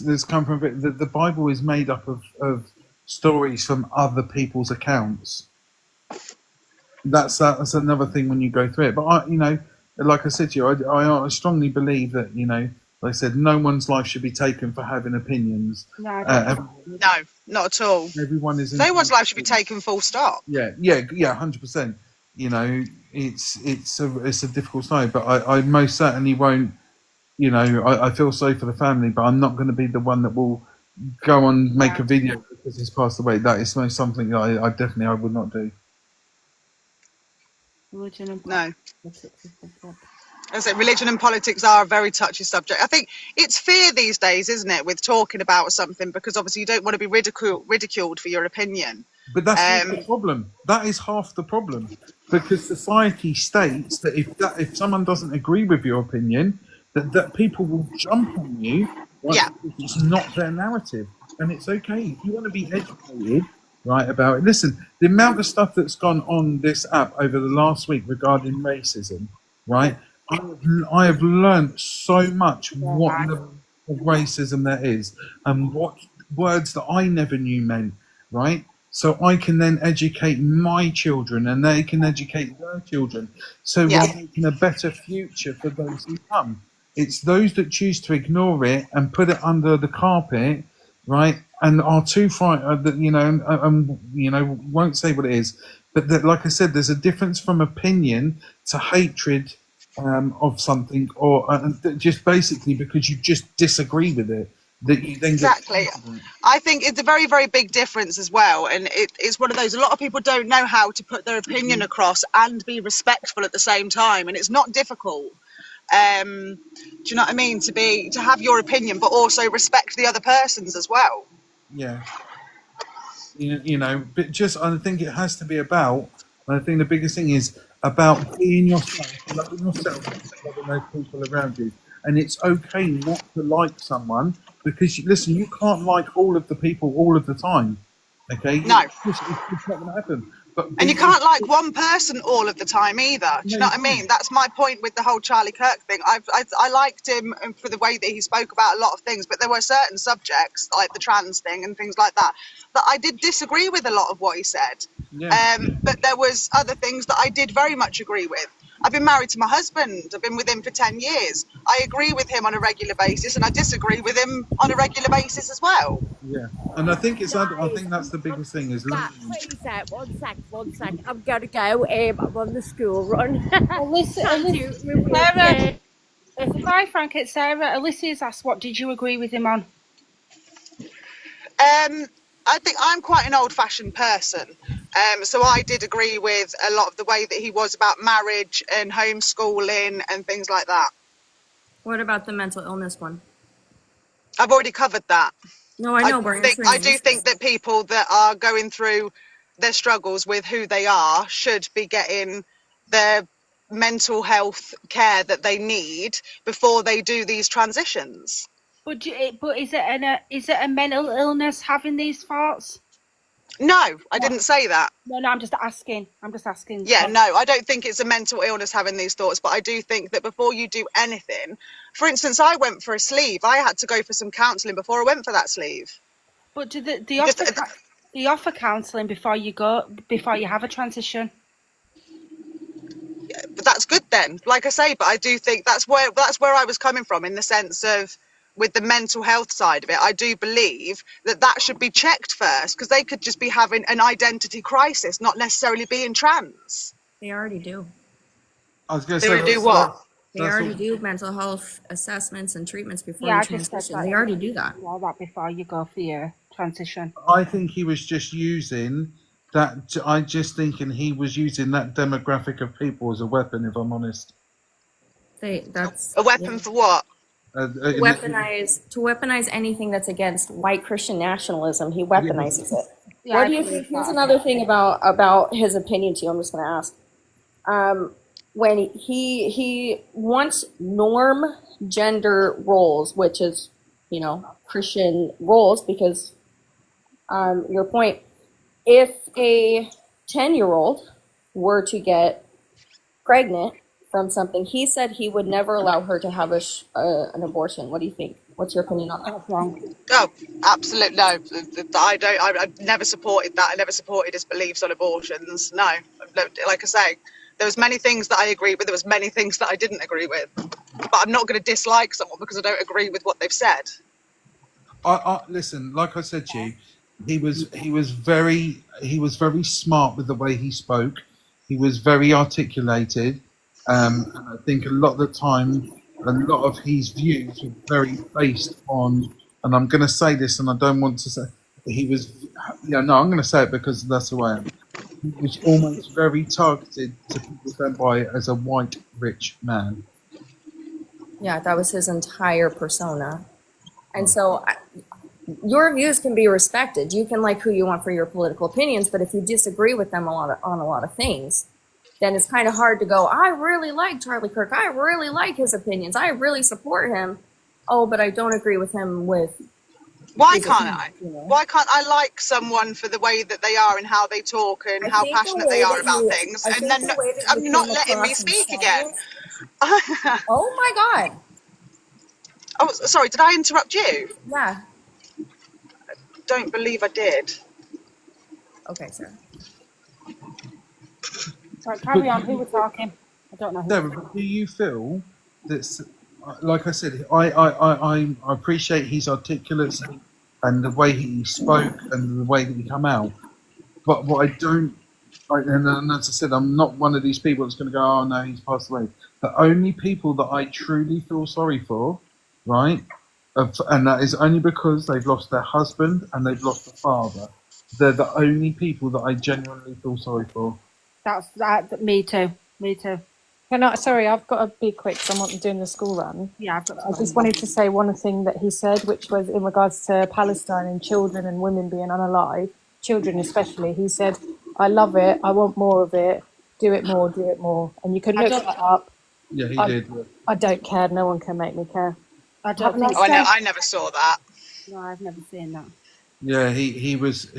this come from the Bible is made up of stories from other people's accounts. That's another thing when you go through it. But like I said to you, I strongly believe that like I said, no one's life should be taken for having opinions. No, not at all. Everyone is. No one's life should be taken full stop. Yeah, 100%. It's a difficult side, but I most certainly won't. I feel sorry for the family, but I'm not going to be the one that will go on make a video because he's passed away. That is something that I would not do. Religion and politics. I say religion and politics are a very touchy subject. I think it's fear these days, isn't it, with talking about something, because obviously you don't want to be ridiculed for your opinion. But that's half the problem. That is half the problem, because society states that if someone doesn't agree with your opinion, that people will jump on you. Right? Yeah. It's not their narrative, and it's okay if you want to be educated. Right about it. Listen, the amount of stuff that's gone on this app over the last week regarding racism, right? I have learned so much what level of racism there is and what words that I never knew meant, right? So I can then educate my children and they can educate their children. So we're making a better future for those who come. It's those that choose to ignore it and put it under the carpet, right? And are too frightened that won't say what it is, but that, like I said, there's a difference from opinion to hatred of something, or just basically because you just disagree with it. That you then exactly. I think it's a very, very big difference as well, and it's one of those. A lot of people don't know how to put their opinion across and be respectful at the same time, and it's not difficult. Do you know what I mean? To have your opinion, but also respect the other person's as well. Yeah. But just I think it has to be about. I think the biggest thing is about being yourself, loving yourself, and loving those people around you. And it's okay not to like someone because listen, you can't like all of the people all of the time. Okay? No. It's not going to happen. And you can't like one person all of the time either. Do you know what I mean? That's my point with the whole Charlie Kirk thing. I liked him for the way that he spoke about a lot of things, but there were certain subjects like the trans thing and things like that I did disagree with a lot of what he said. Yeah. But there was other things that I did very much agree with. I've been married to my husband. I've been with him for 10 years. I agree with him on a regular basis, and I disagree with him on a regular basis as well. Yeah, and I think that's the biggest thing is. One sec. I'm gonna go. I'm on the school run. Sarah, hi Frank, it's Sarah. Alyssa's asked, what did you agree with him on? I think I'm quite an old-fashioned person. So I did agree with a lot of the way that he was about marriage and homeschooling and things like that. What about the mental illness one? I've already covered that. No, I know. I do think that people that are going through their struggles with who they are should be getting their mental health care that they need before they do these transitions. But is it a mental illness having these thoughts? No, I didn't say that. No, I'm just asking. Yeah, no, I don't think it's a mental illness having these thoughts, but I do think that before you do anything, for instance, I went for a sleeve. I had to go for some counselling before I went for that sleeve. But do they offer counselling before you have a transition? Yeah, but that's good then. Like I say, but I do think that's where I was coming from, in the sense of, with the mental health side of it, I do believe that should be checked first, because they could just be having an identity crisis, not necessarily being trans. They already do. I was going to say, they do what? They already do mental health assessments and treatments before you transition. They already do that. All that before you go for your transition. I think he was just using that. I'm just thinking he was using that demographic of people as a weapon, if I'm honest. That's a weapon for what? To weaponize anything that's against white Christian nationalism. He weaponizes it. Yeah, What do you think? Here's another thing about his opinion to you. I'm just going to ask. When he wants norm gender roles, which is, Christian roles, because your point, if a 10-year-old were to get pregnant from something, he said he would never allow her to have an abortion. What do you think? What's your opinion on that? That's wrong. Oh, absolutely no. I've never supported that. I never supported his beliefs on abortions. No, like I say, there was many things that I agreed with. There was many things that I didn't agree with. But I'm not going to dislike someone because I don't agree with what they've said. Listen, like I said to you, he was very smart with the way he spoke. He was very articulated. And I think a lot of the time, a lot of his views were very based on, and I'm going to say this, and I don't want to say, he was, I'm going to say it because that's who I am. He was almost very targeted to people going by it as a white, rich man. Yeah, that was his entire persona. And so your views can be respected. You can like who you want for your political opinions, but if you disagree with them on a lot of things, then it's kind of hard to go, I really like Charlie Kirk. I really like his opinions. I really support him. Oh, but I don't agree with him with... Why can't I? Why can't I like someone for the way that they are and how they talk and how passionate they are about things? And then I'm not letting me speak again. Oh my God. Oh, sorry, did I interrupt you? Yeah. I don't believe I did. Okay, sir. Right, carry on. Who was talking? I don't know. Sarah, do you feel that, like I said, I appreciate his articulacy and the way he spoke and the way that he come out, but what I don't, and as I said, I'm not one of these people that's going to go, oh no, he's passed away. The only people that I truly feel sorry for, right, and that is only because they've lost their husband and they've lost a father. They're the only people that I genuinely feel sorry for. That's me too. Me too. Sorry, I've got to be quick because I'm doing the school run. Yeah, I've got to. I just wanted to say one thing that he said, which was in regards to Palestine and children and women being unalive, children especially. He said, I love it. I want more of it. Do it more. Do it more. And you can look that up. Yeah, he did. I don't care. No one can make me care. I never saw that. No, I've never seen that. Yeah, he was,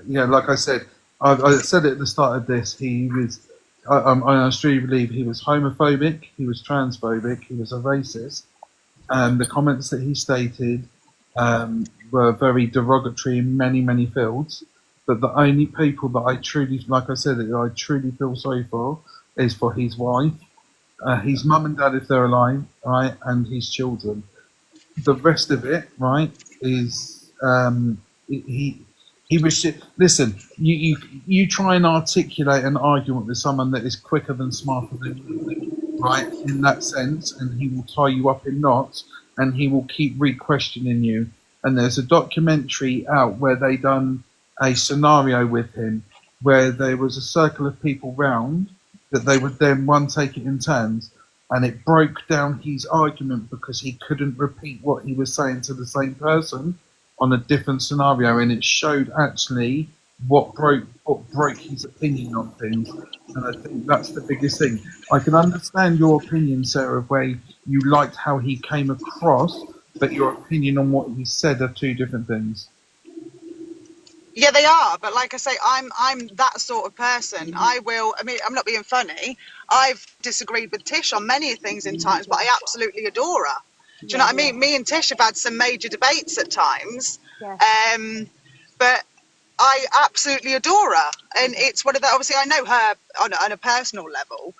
like I said, I said it at the start of this, I truly believe he was homophobic, he was transphobic, he was a racist, and the comments that he stated were very derogatory in many, many fields, but the only people that I truly, like I said, that I truly feel sorry for is for his wife, his mum and dad if they're alive, right, and his children. The rest of it, right, is he was shit. Listen, you try and articulate an argument with someone that is quicker than smarter than you, right? In that sense, and he will tie you up in knots, and he will keep re-questioning you. And there's a documentary out where they done a scenario with him, where there was a circle of people round that they would then one take it in turns. and it broke down his argument because he couldn't repeat what he was saying to the same person on a different scenario, and it showed actually what broke his opinion on things. And I think that's the biggest thing. I can understand your opinion, Sarah, where you liked how he came across, but your opinion on what he said are two different things. Yeah, they are, but like I say, I'm that sort of person. I mean, I'm not being funny. I've disagreed with Tish on many things in times, but I absolutely adore her. Do you know what I mean? Me and Tish have had some major debates at times, but I absolutely adore her, and it's one of the, obviously I know her on a personal level,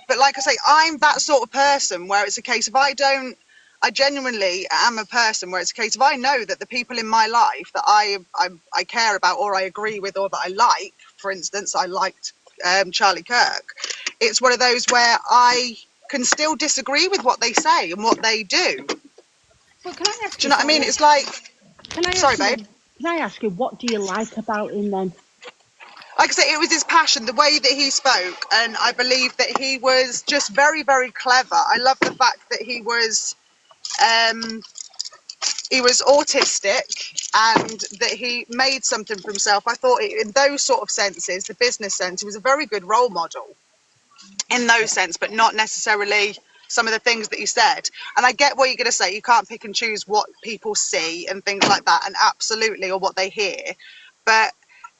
but like I say, I'm that sort of person where it's a case of I genuinely am a person where it's a case of I know that the people in my life that I care about or I agree with or that I like, for instance, I liked Charlie Kirk. It's one of those where I can still disagree with what they say and what they do. Well, can I ask do you know what I mean? It's like, sorry, babe. Can I ask you, what do you like about him then? Like I say, it was his passion, the way that he spoke, and I believe that he was just very, very clever. I love the fact that he was autistic and that he made something for himself. I thought in those sort of senses, the business sense, he was a very good role model in those sense, but not necessarily some of the things that he said. And I get what you're going to say. You can't pick and choose what people see and things like that, and absolutely, or what they hear. But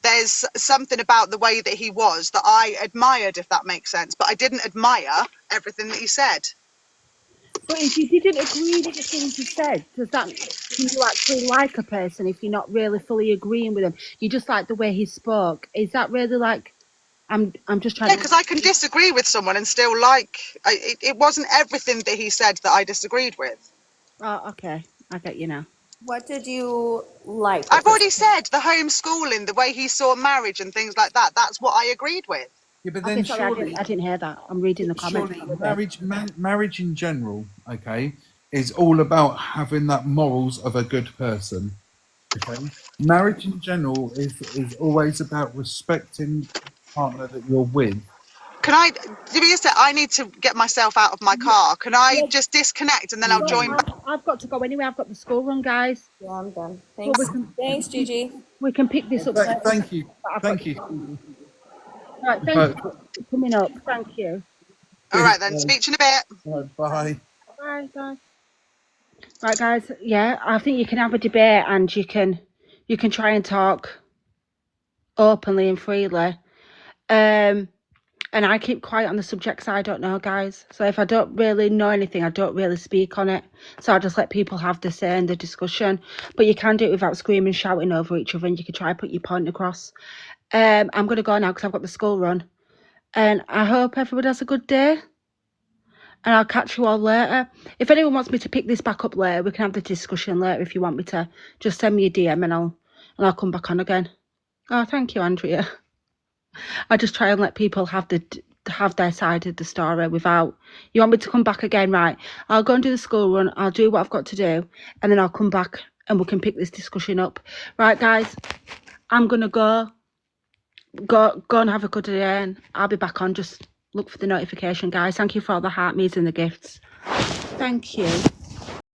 there's something about the way that he was that I admired, if that makes sense. But I didn't admire everything that he said. But if you didn't agree with the things he said, can you actually like a person if you're not really fully agreeing with him? You just like the way he spoke. Is that really like? I'm just trying. Yeah, because I can disagree with someone and still like. It wasn't everything that he said that I disagreed with. Oh, okay, I get you now. What did you like? I've already said the homeschooling, the way he saw marriage and things like that. That's what I agreed with. Yeah, but then surely I didn't hear that. I'm reading the comments. Marriage in general, okay, is all about having that morals of a good person. Okay, marriage in general is always about respecting the partner that you're with. Can I? I need to get myself out of my car. Can I just disconnect and then I'll join back? I've got to go anyway. I've got the school run, guys. Yeah, I'm done. Thanks. Thanks, Gigi. We can pick this up. Thank you. Thank you. Right, thank you for coming up. Thank you. All right then. Speak to you in a bit. Bye. Bye. Right, guys. Yeah, I think you can have a debate and you can try and talk openly and freely. And I keep quiet on the subjects I don't know, guys. So if I don't really know anything, I don't really speak on it. So I just let people have the say and the discussion. But you can do it without screaming, shouting over each other, and you can try and put your point across. I'm going to go now because I've got the school run. And I hope everybody has a good day. And I'll catch you all later. If anyone wants me to pick this back up later, we can have the discussion later. If you want me to, just send me a DM and I'll come back on again. Oh, thank you, Andrea. I just try and let people have their side of the story without. You want me to come back again, right? I'll go and do the school run. I'll do what I've got to do, and then I'll come back and we can pick this discussion up. Right, guys, I'm gonna go and have a good day, and I'll be back on. Just look for the notification, guys. Thank you for all the heart me's and the gifts. Thank you.